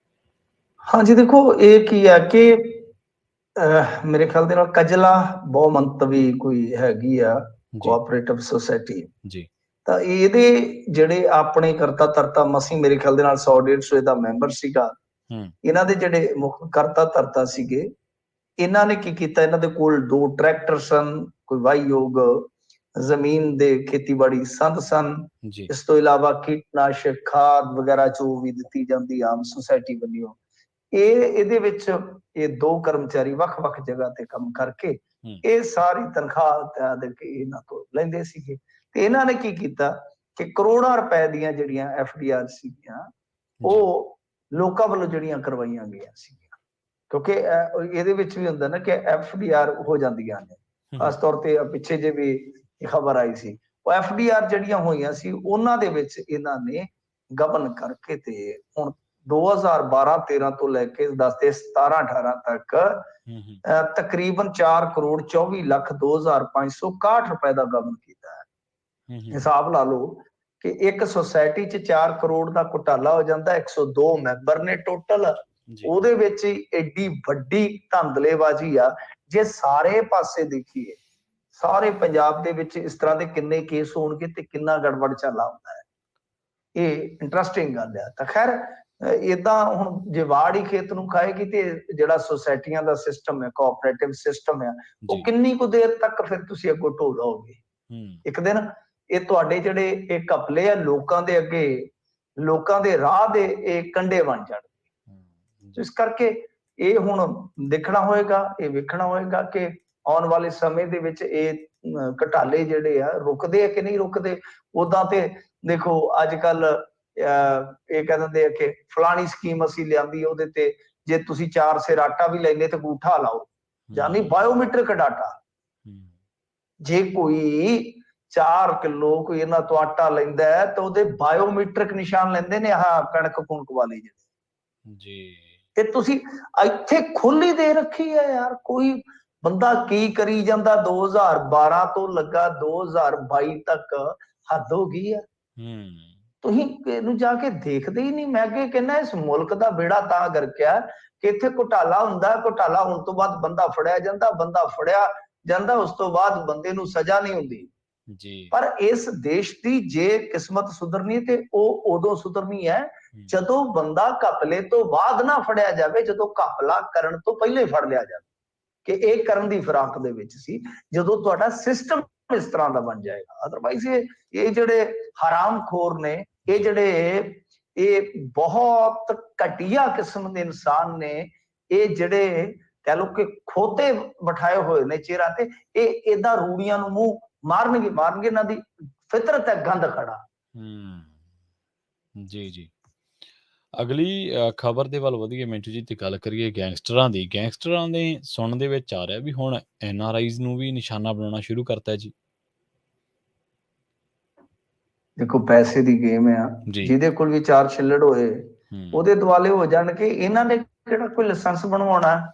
ਹਾਂਜੀ, ਦੇਖੋ ਇਹ ਕੀ ਆ ਕਿ ਮੇਰੇ ਖਿਆਲ ਦੇ ਨਾਲ ਕਜਲਾ ਬਹੁਮੰਤਵੀ ਕੋਈ ਹੈਗੀ ਆ ਕੋਆਪਰੇਟਿਵ ਸੁਸਾਇਟੀ ਜੀ। ਤਾਂ ਇਹਦੇ ਜਿਹੜੇ ਆਪਣੇ ਕਰਤਾ ਧਰਤਾ ਮਸੀਂ ਮੇਰੇ ਖਿਆਲ ਦੇ ਨਾਲ 100-150 ਦਾ ਮੈਂਬਰ ਸੀਗਾ। ਇਹਨਾਂ ਦੇ ਜਿਹੜੇ ਮੁੱਖ ਕਰਤਾ ਧਰਤਾ ਸੀਗੇ, ਇਹਨਾਂ ਨੇ ਕੀ ਕੀਤਾ, ਇਹਨਾਂ ਦੇ ਕੋਲ 2 ਟਰੈਕਟਰ ਸਨ, ਕੋਈ ਵਾਹੀਯੋਗ ਜ਼ਮੀਨ ਦੇ ਖੇਤੀਬਾੜੀ ਸੰਦ ਸਨ। ਇਸ ਤੋਂ ਇਲਾਵਾ ਕੀਟਨਾਸ਼ਕ ਖਾਦ ਵਗੈਰਾ ਜੋ ਵੀ ਦਿੱਤੀ ਜਾਂਦੀ ਆਮ ਸੁਸਾਇਟੀ ਵੱਲੋਂ, ਇਹਦੇ ਵਿੱਚ ਇਹ 2 ਕਰਮਚਾਰੀ ਵੱਖ-ਵੱਖ ਜਗ੍ਹਾ ਤੇ ਕੰਮ ਕਰਕੇ ਇਹ ਸਾਰੀ ਤਨਖਾਹ ਦੇ ਕੇ ਇਹਨਾਂ ਤੋਂ ਲੈਂਦੇ ਸੀਗੇ। ਤੇ ਇਹਨਾਂ ਨੇ ਕੀ ਕੀਤਾ ਕਿ ਕਰੋੜਾਂ ਰੁਪਏ ਦੀਆਂ ਜਿਹੜੀਆਂ FDR ਸੀਗੀਆਂ ਉਹ ਲੋਕਾਂ ਵੱਲੋਂ ਜਿਹੜੀਆਂ ਕਰਵਾਈਆਂ ਗਈਆਂ ਸੀਗੀਆਂ। ਕਿਉਂਕਿ ਇਹਦੇ ਵਿੱਚ ਵੀ ਹੁੰਦਾ ਨਾ ਕਿ FDR ਹੋ ਜਾਂਦੀਆਂ ਨੇ, ਖਾਸ ਤੌਰ ਤੇ ਪਿੱਛੇ ਜੇ ਵੀ ਖਬਰ ਆਈ ਸੀ, ਉਹ FDR ਜਿਹੜੀਆਂ ਹੋਈਆਂ ਸੀ ਉਹਨਾਂ ਦੇ ਵਿੱਚ ਇਹਨਾਂ ਨੇ ਗਬਨ ਕਰਕੇ ਤੇ ਹੁਣ 2012-13 ਤੋਂ ਲੈ ਕੇ ਦੱਸਦੇ 17-18 ਤੱਕ ਤਕਰੀਬਨ 4,24,02,561 ਰੁਪਏ ਦਾ ਗਬਨ ਕੀਤਾ ਹੈ। ਹਿਸਾਬ ਲਾ ਲਓ ਕਿ ਇੱਕ ਸੁਸਾਇਟੀ 'ਚ 4 ਕਰੋੜ ਦਾ ਘੁਟਾਲਾ ਹੋ ਜਾਂਦਾ, 102 ਮੈਂਬਰ ਨੇ ਟੋਟਲ, ਉਹਦੇ ਵਿੱਚ ਐਡੀ ਵੱਡੀ ਧਾਂਦਲੇਬਾਜ਼ੀ ਆ। ਜੇ ਸਾਰੇ ਪਾਸੇ ਦੇਖੀਏ, ਸਾਰੇ ਪੰਜਾਬ ਦੇ ਵਿੱਚ ਇਸ ਤਰ੍ਹਾਂ ਦੇ ਕਿੰਨੇ ਕੇਸ ਹੋਣਗੇ ਤੇ ਕਿੰਨਾ ਗੜਬੜ ਚੱਲਾ ਹੁੰਦਾ ਹੈ। ਇਹ ਇੰਟਰਸਟਿੰਗ ਗੱਲ ਆ। ਤਾਂ ਖੈਰ ਏਦਾਂ ਹੁਣ ਜੇ ਵਾੜ ਹੀ ਖੇਤ ਨੂੰ ਖਾਏਗੀ ਤੇ ਜਿਹੜਾ ਸੁਸਾਇਟੀਆਂ ਦਾ ਸਿਸਟਮ ਹੈ, ਕੋਆਪਰੇਟਿਵ ਸਿਸਟਮ ਹੈ, ਉਹ ਕਿੰਨੀ ਕੁ ਦੇਰ ਤੱਕ ਫਿਰ ਤੁਸੀਂ ਅੱਗੋਂ ਢੋ ਲਓਗੇ। ਇੱਕ ਦਿਨ ਇਹ ਤੁਹਾਡੇ ਜਿਹੜੇ ਇਹ ਘਪਲੇ ਆ ਲੋਕਾਂ ਦੇ ਅੱਗੇ, ਲੋਕਾਂ ਦੇ ਰਾਹ ਦੇ ਇਹ ਕੰਢੇ ਬਣ ਜਾਣਗੇ। ਇਸ ਕਰਕੇ ਇਹ ਹੁਣ ਦੇਖਣਾ ਹੋਏਗਾ, ਇਹ ਵੇਖਣਾ ਹੋਏਗਾ ਕਿ ਆਉਣ ਵਾਲੇ ਸਮੇਂ ਦੇ ਵਿੱਚ ਇਹ ਘਟਾਲੇ ਜਿਹੜੇ ਆ ਰੁਕਦੇ ਆ ਕਿ ਨਹੀਂ ਰੁਕਦੇ। ਉਦਾਂ ਤੇ ਦੇਖੋ ਅੱਜ ਕੱਲ ਇਹ ਕਹਿ ਦਿੰਦੇ ਆ ਕਿ ਫਲਾਣੀ ਸਕੀਮ ਅਸੀਂ ਲਿਆਂਦੀ, ਉਹਦੇ ਤੇ ਜੇ ਤੁਸੀਂ 4 ਸਿਰ ਆਟਾ ਵੀ ਲੈਂਦੇ ਤੇ ਅੰਗੂਠਾ ਲਾਓ, ਯਾਨੀ ਬਾਇਓਮੈਟ੍ਰਿਕ ਡਾਟਾ। ਜੇ ਕੋਈ 4 ਕਿਲੋ ਕੋਈ ਇਹਨਾਂ ਤੋਂ ਆਟਾ ਲੈਂਦਾ ਹੈ ਤਾਂ ਉਹਦੇ ਬਾਇਓਮੈਟ੍ਰਿਕ ਨਿਸ਼ਾਨ ਲੈਂਦੇ ਨੇ, ਆਹ ਕਣਕ ਕੁਣਕ ਵਾਲੇ ਜਿਹੜੇ ਜੀ। ਤੇ ਤੁਸੀਂ ਇੱਥੇ ਖੁੱਲੀ ਦੇ ਰੱਖੀ ਹੈ ਯਾਰ, ਕੋਈ ਬੰਦਾ ਕੀ ਕਰੀ ਜਾਂਦਾ 2012 ਤੋਂ ਲੱਗਾ 2022 ਤੱਕ, ਹੱਦ ਹੋ ਗਈ ਆ। ਤੁਸੀਂ ਇਹਨੂੰ ਜਾ ਕੇ ਦੇਖਦੇ ਹੀ ਨਹੀਂ। ਮੈਂ ਕੀ ਕਹਿੰਦਾ, ਇਸ ਮੁਲਕ ਦਾ ਬੇੜਾ ਤਾਂ ਗਰਕਿਆ ਕਿ ਇੱਥੇ ਘੁਟਾਲਾ ਹੁੰਦਾ, ਘੁਟਾਲਾ ਹੋਣ ਤੋਂ ਬਾਅਦ ਬੰਦਾ ਫੜਿਆ ਜਾਂਦਾ, ਬੰਦਾ ਫੜਿਆ ਜਾਂਦਾ, ਉਸ ਤੋਂ ਬਾਅਦ ਬੰਦੇ ਨੂੰ ਸਜ਼ਾ ਨਹੀਂ ਹੁੰਦੀ ਜੀ। ਪਰ ਇਸ ਦੇਸ਼ ਦੀ ਜੇ ਕਿਸਮਤ ਸੁਧਰਨੀ ਤੇ ਉਹ ਉਦੋਂ ਸੁਧਰਨੀ ਹੈ ਜਦੋਂ ਬੰਦਾ ਘਪਲੇ ਤੋਂ ਬਾਅਦ ਨਾ ਫੜਿਆ ਜਾਵੇ, ਜਦੋਂ ਘਪਲਾ ਕਰਨ ਤੋਂ ਪਹਿਲੇ ਫੜ ਲਿਆ ਜਾਵੇ ਕਿ ਇਹ ਕਰਨ ਦੀ ਫਿਰਾਕ ਦੇ ਵਿੱਚ ਸੀ, ਜਦੋਂ ਤੁਹਾਡਾ ਸਿਸਟਮ ਇਸ ਤਰ੍ਹਾਂ ਦਾ ਬਣ ਜਾਏਗਾ। ਅਦਰਵਾਈਜ਼ ਇਹ ਜਿਹੜੇ ਹਰਾਮਖੋਰ ਨੇ, ਇਹ ਜਿਹੜੇ ਇਹ ਬਹੁਤ ਘਟੀਆ ਕਿਸਮ ਦੇ ਇਨਸਾਨ ਨੇ, ਇਹ ਜਿਹੜੇ ਕਹ ਲੋ ਕਿ ਖੋਤੇ ਬਿਠਾਏ ਹੋਏ ਨੇ ਚਿਹਰਾ ਤੇ, ਇਹ ਏਦਾਂ ਰੂੜੀਆਂ ਨੂੰ ਮੂੰਹ ਮਾਰਨਗੇ ਮਾਰਨਗੇ। ਇਹਨਾਂ ਦੀ ਫਿਤਰਤ ਹੈ ਗੰਦ ਖੜਾ। ਜੀ ਜੀ। ਅਗਲੀ ਖਬਰ ਦੇ ਵੱਲ ਵਧੀਏ ਮਿੰਟੂ ਜੀ, ਤੇ ਗੱਲ ਕਰੀਏ ਗੈਂਗਸਟਰਾਂ ਦੀ। ਗੈਂਗਸਟਰਾਂ ਦੇ ਸੁਣਨ ਦੇ ਵਿੱਚ ਆ ਰਿਹਾ ਵੀ ਹੁਣ NRIs ਨੂੰ ਵੀ ਨਿਸ਼ਾਨਾ ਬਣਾਉਣਾ ਸ਼ੁਰੂ ਕਰਤਾ ਜੀ। ਦੇਖੋ ਪੈਸੇ ਦੀ ਗੇਮ ਆ, ਜਿਹਦੇ ਕੋਲ ਵੀ ਚਾਰ ਛਿੱਲੜ ਹੋਏ ਉਹਦੇ ਦੁਆਲੇ ਹੋ ਜਾਣਗੇ। ਇਹਨਾਂ ਨੇ ਕਿਹੜਾ ਕੋਈ ਲਾਇਸੈਂਸ ਬਣਵਾਉਣਾ?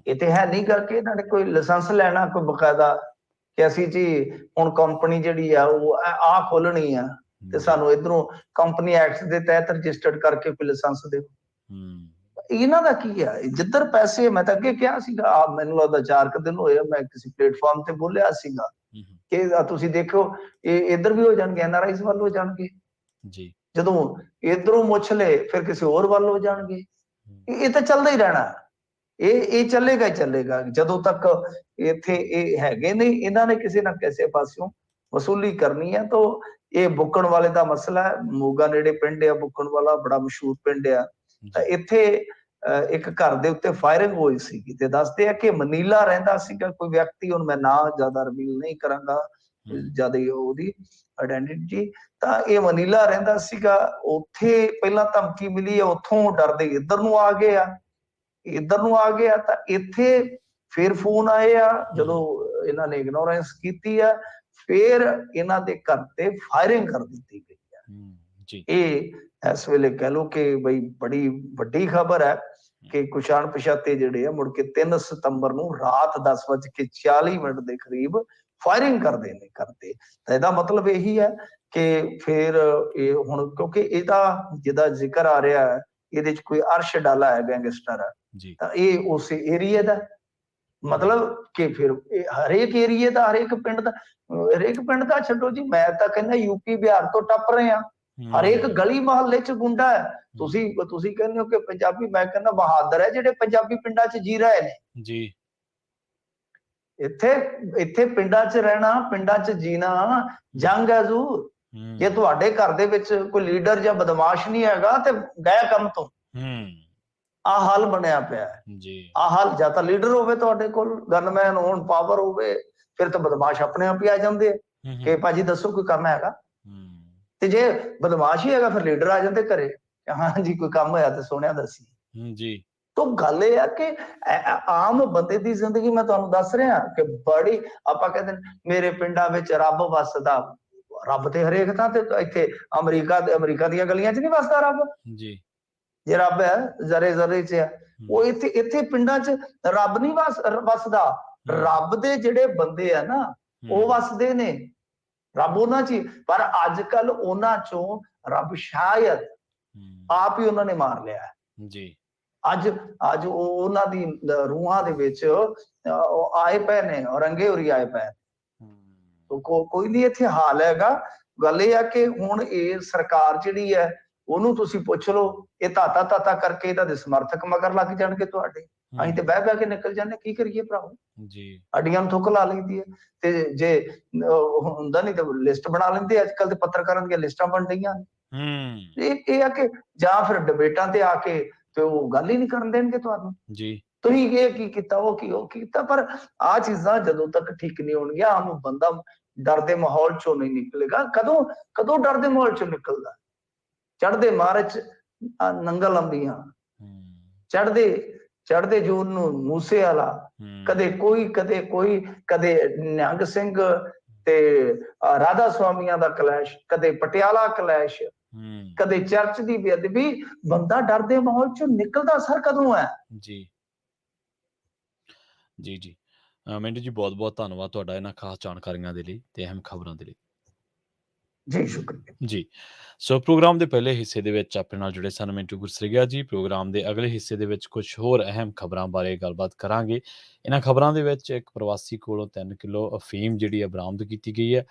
ਇਹ ਤੇ ਹੈ ਨਹੀਂ ਗਾ ਕਿ ਇਹਨਾਂ ਨੇ ਕੋਈ ਲਾਇਸੈਂਸ ਲੈਣਾ ਕੋਈ ਬਕਾਇਦਾ ਕਿ ਅਸੀਂ ਜੀ ਹੁਣ ਕੰਪਨੀ ਜਿਹੜੀ ਆ ਉਹ ਆ ਖੋਲਣੀ ਆ ਤੇ ਸਾਨੂੰ ਇਧਰੋਂ ਕੰਪਨੀ ਐਕਟ ਦੇ ਤਹਿਤ ਰਜਿਸਟਰਡ ਕਰਕੇ ਕੋਈ ਲਾਇਸੈਂਸ ਦਿਓ। ਇਹਨਾਂ ਦਾ ਕੀ ਆ? ਜਿੱਧਰ ਪੈਸੇ, ਮੈਂ ਤਾਂ ਅੱਗੇ ਕਿਹਾ ਸੀਗਾ, ਮੈਨੂੰ ਲੱਗਦਾ 4 ਦਿਨ ਹੋਏ ਮੈਂ ਕਿਸੇ ਪਲੇਟਫਾਰਮ ਤੇ ਬੋਲਿਆ ਸੀਗਾ ਕਿ ਤੁਸੀਂ ਦੇਖੋ ਇਹ ਇੱਧਰ ਵੀ ਹੋ ਜਾਣਗੇ, NRIs ਵੱਲ ਹੋ ਜਾਣਗੇ ਜੀ। ਜਦੋਂ ਇਧਰੋਂ ਮੁੱਛ ਲਏ ਫਿਰ ਕਿਸੇ ਹੋਰ ਵੱਲ ਹੋ ਜਾਣਗੇ। ਇਹ ਤਾਂ ਚੱਲਦਾ ਹੀ ਰਹਿਣਾ, ਇਹ ਚੱਲੇਗਾ ਹੀ ਚੱਲੇਗਾ ਜਦੋਂ ਤੱਕ ਇੱਥੇ ਇਹ ਹੈਗੇ ਨਹੀਂ। ਇਹਨਾਂ ਨੇ ਕਿਸੇ ਨਾ ਕਿਸੇ ਪਾਸਿਓਂ ਵਸੂਲੀ ਕਰਨੀ ਹੈ। ਤਾਂ ਇਹ ਬੁੱਕਣ ਵਾਲੇ ਦਾ ਮਸਲਾ ਹੈ। ਮੋਗਾ ਨੇੜੇ ਪਿੰਡ ਆ ਬੁੱਕਣ ਵਾਲਾ, ਬੜਾ ਮਸ਼ਹੂਰ ਪਿੰਡ ਆ। ਤਾਂ ਇੱਥੇ ਇੱਕ ਘਰ ਦੇ ਉੱਤੇ ਫਾਇਰਿੰਗ ਹੋਈ ਸੀਗੀ ਤੇ ਦੱਸਦੇ ਆ ਕਿ ਮਨੀਲਾ ਰਹਿੰਦਾ ਸੀਗਾ ਕੋਈ ਵਿਅਕਤੀ, ਹੁਣ ਮੈਂ ਨਾਂ ਜ਼ਿਆਦਾ ਰਿਵੀਲ ਨਹੀਂ ਕਰਾਂਗਾ, ਜ਼ਿਆਦਾ ਉਹਦੀ ਆਇਡੈਂਟੀਟੀ। ਤਾਂ ਇਹ ਮਨੀਲਾ ਰਹਿੰਦਾ ਸੀਗਾ, ਉੱਥੇ ਪਹਿਲਾਂ ਧਮਕੀ ਮਿਲੀ, ਉੱਥੋਂ ਡਰਦੇ ਇੱਧਰ ਨੂੰ ਆ ਗਏ ਆ, ਇੱਧਰ ਨੂੰ ਆ ਗਿਆ। ਤਾਂ ਇੱਥੇ ਫਿਰ ਫੋਨ ਆਏ ਆ, ਜਦੋਂ ਇਹਨਾਂ ਨੇ ਇਗਨੋਰੈਂਸ ਕੀਤੀ ਆ, ਫਿਰ ਇਹਨਾਂ ਦੇ ਘਰ ਤੇ ਫਾਇਰਿੰਗ ਕਰ ਦਿੱਤੀ ਗਈ ਆ। ਇਹ ਇਸ ਵੇਲੇ ਕਹਿ ਲੋ ਕਿ ਬਈ ਬੜੀ ਵੱਡੀ ਖਬਰ ਹੈ ਕਿ ਕੁਛ ਅਣਪਛਾਤੇ ਜਿਹੜੇ ਆ ਮੁੜ ਕੇ 3 ਸਤੰਬਰ ਨੂੰ ਰਾਤ 10:40 ਦੇ ਕਰੀਬ ਫਾਇਰਿੰਗ ਕਰਦੇ ਨੇ ਕਰਦੇ। ਤਾਂ ਇਹਦਾ ਮਤਲਬ ਇਹੀ ਹੈ ਕਿ ਫਿਰ ਇਹ ਹੁਣ ਕਿਉਂਕਿ ਇਹਦਾ ਜਿਹਦਾ ਜ਼ਿਕਰ ਆ ਰਿਹਾ ਹੈ, ਇਹਦੇ ਚ ਕੋਈ ਅਰਸ਼ ਡਾਲਾ ਹੈ ਗੈਂਗਸਟਰ ਹੈ, ਤਾਂ ਇਹ ਉਸ ਏਰੀਏ ਦਾ ਮਤਲਬ ਕਿ ਫਿਰ ਹਰੇਕ ਏਰੀਏ ਦਾ, ਹਰੇਕ ਪਿੰਡ ਦਾ ਛੱਡੋ ਜੀ, ਮੈਂ ਤਾਂ ਕਹਿੰਦਾ ਯੂਪੀ ਬਿਹਾਰ ਤੋਂ ਟੱਪ ਰਹੇ ਆ। ਹਰੇਕ ਗਲੀ ਮੁਹੱਲੇ ਚ ਗੁੰਡਾ ਹੈ। ਤੁਸੀਂ ਕਹਿੰਦੇ ਹੋ ਕਿ ਪੰਜਾਬੀ, ਮੈਂ ਕਹਿੰਦਾ ਬਹਾਦਰ ਹੈ ਜਿਹੜੇ ਪੰਜਾਬੀ ਪਿੰਡਾਂ ਚ ਜੀ ਰਹੇ ਨੇ ਜੀ। ਇੱਥੇ ਪਿੰਡਾਂ ਚ ਰਹਿਣਾ, ਪਿੰਡਾਂ ਚ ਜੀਣਾ ਜੰਗ ਹੈ ਜ਼ੂਰ। ਜੇ ਤੁਹਾਡੇ ਘਰ ਦੇ ਵਿੱਚ ਕੋਈ ਲੀਡਰ ਜਾਂ ਬਦਮਾਸ਼ ਨਹੀਂ ਹੈਗਾ ਤੇ ਗਏ ਕੰਮ ਤੋਂ। ਆਹ ਹਾਲ ਬਣਿਆ ਪਿਆ ਹੈ। ਆਹ ਹਾਲ, ਜਾਂ ਤਾਂ ਲੀਡਰ ਹੋਵੇ ਤੁਹਾਡੇ ਕੋਲ, ਗਨਮੈਨ ਹੋਣ, ਪਾਵਰ ਹੋਵੇ, ਫਿਰ ਤਾਂ ਬਦਮਾਸ਼ ਆਪਣੇ ਆਪ ਹੀ ਆ ਜਾਂਦੇ ਆ ਕਿ ਭਾਜੀ ਦੱਸੋ ਕੋਈ ਕੰਮ ਹੈਗਾ। ਤੇ ਜੇ ਬਦਮਾਸ਼ ਹੀ ਹੈਗਾ ਫਿਰ ਲੀਡਰ ਆ ਜਾਂਦੇ ਘਰੇ, ਹਾਂ ਜੀ ਕੋਈ ਕੰਮ ਹੋਇਆ ਤੇ ਸੋਹਣਿਆ ਦੱਸੀ ਜੀ। ਤਾਂ ਗੱਲ ਇਹ ਆ ਕਿ ਆਮ ਬੰਦੇ ਦੀ ਜ਼ਿੰਦਗੀ ਮੈਂ ਤੁਹਾਨੂੰ ਦੱਸ ਰਿਹਾ ਕਿ ਬੜੀ, ਆਪਾਂ ਕਹਿੰਦੇ ਮੇਰੇ ਪਿੰਡਾਂ ਵਿੱਚ ਰੱਬ ਵੱਸਦਾ। ਰੱਬ ਤੇ ਹਰੇਕ ਥਾਂ ਤੇ, ਇੱਥੇ ਅਮਰੀਕਾ ਦੀਆਂ ਗਲੀਆਂ ਚ ਨਹੀਂ ਵੱਸਦਾ ਰੱਬ ਜੀ। ਜੇ ਰੱਬ ਹੈ ਜ਼ਰੇ ਜ਼ਰੇ ਚ ਹੈ, ਉਹ ਇੱਥੇ ਪਿੰਡਾਂ ਚ ਰੱਬ ਨਹੀਂ ਵੱਸਦਾ। ਰੱਬ ਦੇ ਜਿਹੜੇ ਬੰਦੇ ਆ ਨਾ ਉਹ ਵੱਸਦੇ ਨੇ, ਰੱਬ ਉਹਨਾਂ ਚ। ਪਰ ਅੱਜ ਕੱਲ ਉਹਨਾਂ ਚੋਂ ਰੱਬ ਸ਼ਾਇਦ ਆਪ ਹੀ ਉਹਨਾਂ ਨੇ ਮਾਰ ਲਿਆ ਜੀ। ਅੱਜ ਉਹਨਾਂ ਦੀ ਰੂਹਾਂ ਦੇ ਵਿੱਚ ਆਏ ਪਏ ਨੇ, ਔਰੰਗੇ ਹੋਰੀ ਆਏ ਪਏ। ਕੋਈ ਨਹੀਂ ਇੱਥੇ ਹਾਲ ਹੈਗਾ। ਗੱਲ ਇਹ ਆ ਕਿ ਹੁਣ ਇਹ ਸਰਕਾਰ ਜਿਹੜੀ ਹੈ ਉਹਨੂੰ ਤੁਸੀਂ ਪੁੱਛ ਲਓ, ਇਹ ਤਾਤਾ ਕਰਕੇ ਇਹਨਾਂ ਦੇ ਸਮਰਥਕ ਮਗਰ ਲੱਗ ਜਾਣਗੇ ਤੁਹਾਡੇ। ਅਸੀਂ ਤੇ ਬਹਿ ਕੇ ਨਿਕਲ ਜਾਂਦੇ, ਕੀ ਕਰੀਏ ਭਰਾਵੋ ਜੀ। ਅੱਡੀਆਂ ਨੂੰ ਥੁੱਕ ਲਾ ਲੈਂਦੀ ਹੈ। ਤੇ ਜੇ ਹੁੰਦਾ ਨਹੀਂ ਤਾਂ ਲਿਸਟ ਬਣਾ ਲੈਂਦੇ। ਅੱਜ ਕੱਲ ਤੇ ਪੱਤਰਕਾਰਾਂ ਦੀਆਂ ਲਿਸਟਾਂ ਬਣ ਰਹੀਆਂ ਨੇ। ਇਹ ਆ ਕਿ ਜਾਂ ਫਿਰ ਡਿਬੇਟਾਂ ਤੇ ਆ ਕੇ ਤੇ ਉਹ ਗੱਲ ਹੀ ਨਹੀਂ ਕਰਨ ਦੇਣਗੇ ਤੁਹਾਨੂੰ ਜੀ। ਤੁਸੀਂ ਇਹ ਕੀ ਕੀਤਾ, ਉਹ ਕੀਤਾ। ਪਰ ਆਹ ਚੀਜ਼ਾਂ ਜਦੋਂ ਤੱਕ ਠੀਕ ਨਹੀਂ ਹੋਣਗੀਆਂ, ਆਮ ਬੰਦਾ ਡਰ ਦੇ ਮਾਹੌਲ ਚੋਂ ਨਹੀਂ ਨਿਕਲੇਗਾ। ਕਦੋਂ ਡਰ ਦੇ ਮਾਹੌਲ ਚੋਂ ਨਿਕਲਦਾ? ਚੜ੍ਹਦੇ ਮਾਰਚ ਨੰਗਲ ਅੰਬੀਆਂ, ਚੜ੍ਹਦੇ ਜੂਨ ਨੂੰ ਮੂਸੇ ਵਾਲਾ, ਕਦੇ ਨਿਹੰਗ ਸਿੰਘ ਤੇ ਰਾਧਾ ਸਵਾਮੀਆਂ ਦਾ ਕਲੈਸ਼, ਕਦੇ ਪਟਿਆਲਾ ਕਲੈਸ਼, ਕਦੇ ਚਰਚ ਦੀ ਬੇਅਦਬੀ। ਬੰਦਾ ਡਰ ਦੇ ਮਾਹੌਲ ਚੋਂ ਨਿਕਲਦਾ ਸਰ ਕਦੋਂ ਹੈ ਜੀ? ਜੀ, ਜੀ। ਮਿੰਟੂ ਜੀ ਬਹੁਤ-ਬਹੁਤ ਧੰਨਵਾਦ ਤੁਹਾਡਾ ਇਹਨਾਂ ਖਾਸ ਜਾਣਕਾਰੀਆਂ ਦੇ ਲਈ ਤੇ ਅਹਿਮ ਖਬਰਾਂ ਦੇ ਲਈ। ਜੀ, शुक्रिया। ਜੀ। ਸੋ ਪ੍ਰੋਗਰਾਮ ਦੇ ਪਹਿਲੇ ਹਿੱਸੇ ਦੇ ਵਿੱਚ ਆਪਣੇ ਨਾਲ ਜੁੜੇ ਸਨ ਮਿੰਟੂ ਗੁਰਸਰੀਆ ਜੀ। ਪ੍ਰੋਗਰਾਮ ਦੇ ਅਗਲੇ ਹਿੱਸੇ ਦੇ ਵਿੱਚ ਕੁਝ ਹੋਰ ਅਹਿਮ ਖਬਰਾਂ ਬਾਰੇ ਗੱਲਬਾਤ ਕਰਾਂਗੇ। ਇਹਨਾਂ ਖਬਰਾਂ ਦੇ ਵਿੱਚ ਇੱਕ ਪ੍ਰਵਾਸੀ ਕੋਲੋਂ 3 ਕਿਲੋ ਅਫੀਮ ਜਿਹੜੀ ਹੈ ਬਰਾਮਦ ਕੀਤੀ ਗਈ ਹੈ।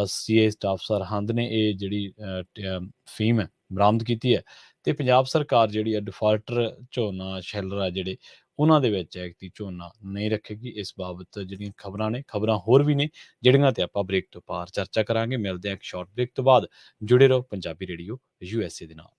ਸੀਏ ਸਟਾਫ ਸਰਹੰਦ ਨੇ ਇਹ ਜਿਹੜੀ ਅਫੀਮ ਹੈ ਬਰਾਮਦ ਕੀਤੀ ਹੈ ਤੇ ਪੰਜਾਬ ਸਰਕਾਰ ਜਿਹੜੀ ਹੈ ਡਿਫਾਲਟਰ ਝੋਨਾ ਸ਼ੈਲਰ ਆ ਜਿਹੜੇ ਉਹਨਾਂ ਦੇ ਵਿੱਚ ਐਗਤੀ ਝੋਨਾ ਨਹੀਂ ਰੱਖੇਗੀ। ਇਸ ਬਾਬਤ ਜਿਹੜੀਆਂ ਖਬਰਾਂ ਨੇ ਖਬਰਾਂ ਹੋਰ ਵੀ ਨੇ ਜਿਹੜੀਆਂ ਤੇ ਆਪਾਂ ਬ੍ਰੇਕ ਤੋਂ ਪਾਰ ਚਰਚਾ ਕਰਾਂਗੇ। ਮਿਲਦੇ ਹਾਂ ਇੱਕ ਸ਼ਾਰਟ ਬ੍ਰੇਕ ਤੋਂ ਬਾਅਦ। ਜੁੜੇ ਰਹੋ ਪੰਜਾਬੀ ਰੇਡੀਓ USA ਦੇ ਨਾਲ।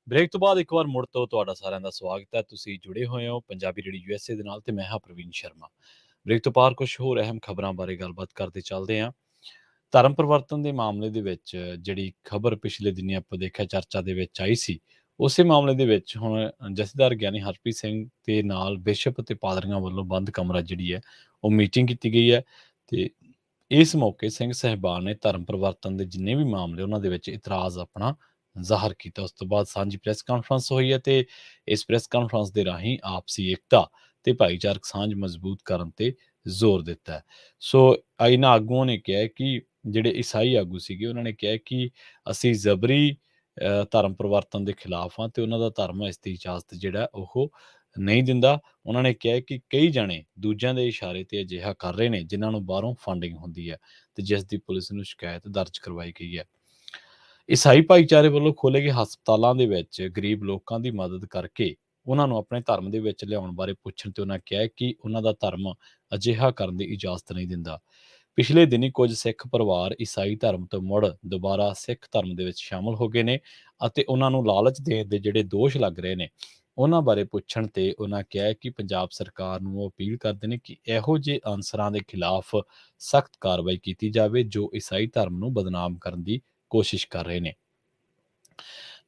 ਬ੍ਰੇਕ ਤੋਂ ਬਾਅਦ ਇੱਕ ਵਾਰ ਮੁੜ ਤੋਂ ਤੁਹਾਡਾ ਸਾਰਿਆਂ ਦਾ ਸਵਾਗਤ ਹੈ। ਤੁਸੀਂ ਜੁੜੇ ਹੋਏ ਹੋ ਪੰਜਾਬੀ ਰੇਡੀਓ ਯੂਐਸਏ ਦੇ ਨਾਲ ਤੇ ਮੈਂ ਹਾਂ ਪ੍ਰਵੀਨ ਸ਼ਰਮਾ। ਬ੍ਰੇਕ ਤੋਂ ਬਾਅਦ ਕੁਝ ਹੋਰ ਅਹਿਮ ਖਬਰਾਂ ਬਾਰੇ ਗੱਲਬਾਤ ਕਰਦੇ ਚੱਲਦੇ ਹਾਂ। ਧਰਮ ਪਰਿਵਰਤਨ ਦੇ ਮਾਮਲੇ ਦੇ ਵਿੱਚ ਜਿਹੜੀ ਖਬਰ ਪਿਛਲੇ ਦਿਨੀ ਆਪਾਂ ਦੇਖਿਆ ਚਰਚਾ ਦੇ ਵਿੱਚ ਆਈ ਸੀ, ਉਸੇ ਮਾਮਲੇ ਦੇ ਵਿੱਚ ਹੁਣ ਜਥੇਦਾਰ ਗਿਆਨੀ ਹਰਪ੍ਰੀਤ ਸਿੰਘ ਦੇ ਨਾਲ ਬਿਸ਼ਪ ਤੇ ਪਾਦਰੀਆਂ ਵੱਲੋਂ ਬੰਦ ਕਮਰਾ ਜਿਹੜੀ ਹੈ ਉਹ ਮੀਟਿੰਗ ਕੀਤੀ ਗਈ ਹੈ ਤੇ ਇਸ ਮੌਕੇ ਸਿੰਘ ਸਾਹਿਬਾਨ ਨੇ ਧਰਮ ਪਰਿਵਰਤਨ ਦੇ ਜਿੰਨੇ ਵੀ ਮਾਮਲੇ ਉਹਨਾਂ ਦੇ ਵਿੱਚ ਇਤਰਾਜ਼ ਆਪਣਾ ਜ਼ਾਹਰ ਕੀਤਾ। ਉਸ ਤੋਂ ਬਾਅਦ ਸਾਂਝੀ ਪ੍ਰੈਸ ਕਾਨਫਰੰਸ ਹੋਈ ਹੈ ਤੇ ਇਸ ਪ੍ਰੈਸ ਕਾਨਫਰੰਸ ਦੇ ਰਾਹੀਂ ਆਪਸੀ ਏਕਤਾ ਤੇ ਭਾਈਚਾਰਕ ਸਾਂਝ ਮਜ਼ਬੂਤ ਕਰਨ ਤੇ ਜ਼ੋਰ ਦਿੱਤਾ ਹੈ। ਸੋ ਇਹਨਾਂ ਆਗੂਆਂ ਨੇ ਕਿਹਾ ਕਿ ਜਿਹੜੇ ਈਸਾਈ ਆਗੂ ਸੀਗੇ ਉਹਨਾਂ ਨੇ ਕਿਹਾ ਕਿ ਅਸੀਂ ਜ਼ਬਰੀ ਧਰਮ ਪਰਿਵਰਤਨ ਦੇ ਖਿਲਾਫ ਹਾਂ ਤੇ ਉਹਨਾਂ ਦਾ ਧਰਮ ਇਸ ਦੀ ਇਜਾਜ਼ਤ ਜਿਹੜਾ ਉਹ ਨਹੀਂ ਦਿੰਦਾ। ਉਹਨਾਂ ਨੇ ਕਿਹਾ ਕਿ ਕਈ ਜਣੇ ਦੂਜਿਆਂ ਦੇ ਇਸ਼ਾਰੇ ਤੇ ਅਜਿਹਾ ਕਰ ਰਹੇ ਨੇ ਜਿਨ੍ਹਾਂ ਨੂੰ ਬਾਹਰੋਂ ਫੰਡਿੰਗ ਹੁੰਦੀ ਹੈ ਤੇ ਜਿਸ ਦੀ ਪੁਲਿਸ ਨੂੰ ਸ਼ਿਕਾਇਤ ਦਰਜ ਕਰਵਾਈ ਗਈ ਹੈ। ਈਸਾਈ ਭਾਈਚਾਰੇ ਵੱਲੋਂ ਖੋਲ੍ਹੇ ਗਏ ਹਸਪਤਾਲਾਂ ਦੇ ਵਿੱਚ ਗਰੀਬ ਲੋਕਾਂ ਦੀ ਮਦਦ ਕਰਕੇ ਉਹਨਾਂ ਨੂੰ ਆਪਣੇ ਧਰਮ ਦੇ ਵਿੱਚ ਲਿਆਉਣ ਬਾਰੇ ਪੁੱਛਣ ਤੇ ਉਹਨਾਂ ਕਿਹਾ ਕਿ ਉਹਨਾਂ ਦਾ ਧਰਮ ਅਜਿਹਾ ਕਰਨ ਦੀ ਇਜਾਜ਼ਤ ਨਹੀਂ ਦਿੰਦਾ। ਪਿਛਲੇ ਦਿਨੀ ਕੁਝ ਸਿੱਖ ਪਰਿਵਾਰ ਈਸਾਈ ਧਰਮ ਤੋਂ ਮੁੜ ਦੁਬਾਰਾ ਸਿੱਖ ਧਰਮ ਦੇ ਵਿੱਚ ਸ਼ਾਮਲ ਹੋ ਗਏ ਨੇ ਅਤੇ ਉਹਨਾਂ ਨੂੰ ਲਾਲਚ ਦੇਣ ਦੇ ਜਿਹੜੇ ਦੋਸ਼ ਲੱਗ ਰਹੇ ਨੇ ਉਹਨਾਂ ਬਾਰੇ ਪੁੱਛਣ ਤੇ ਉਹਨਾਂ ਕਿਹਾ ਕਿ ਪੰਜਾਬ ਸਰਕਾਰ ਨੂੰ ਉਹ ਅਪੀਲ ਕਰਦੇ ਨੇ ਕਿ ਇਹੋ ਜਿਹੇ ਅਨਸਰਾਂ ਦੇ ਖਿਲਾਫ ਸਖਤ ਕਾਰਵਾਈ ਕੀਤੀ ਜਾਵੇ ਜੋ ਈਸਾਈ ਧਰਮ ਨੂੰ ਬਦਨਾਮ ਕਰਨ ਦੀ ਕੋਸ਼ਿਸ਼ ਕਰ ਰਹੇ ਨੇ।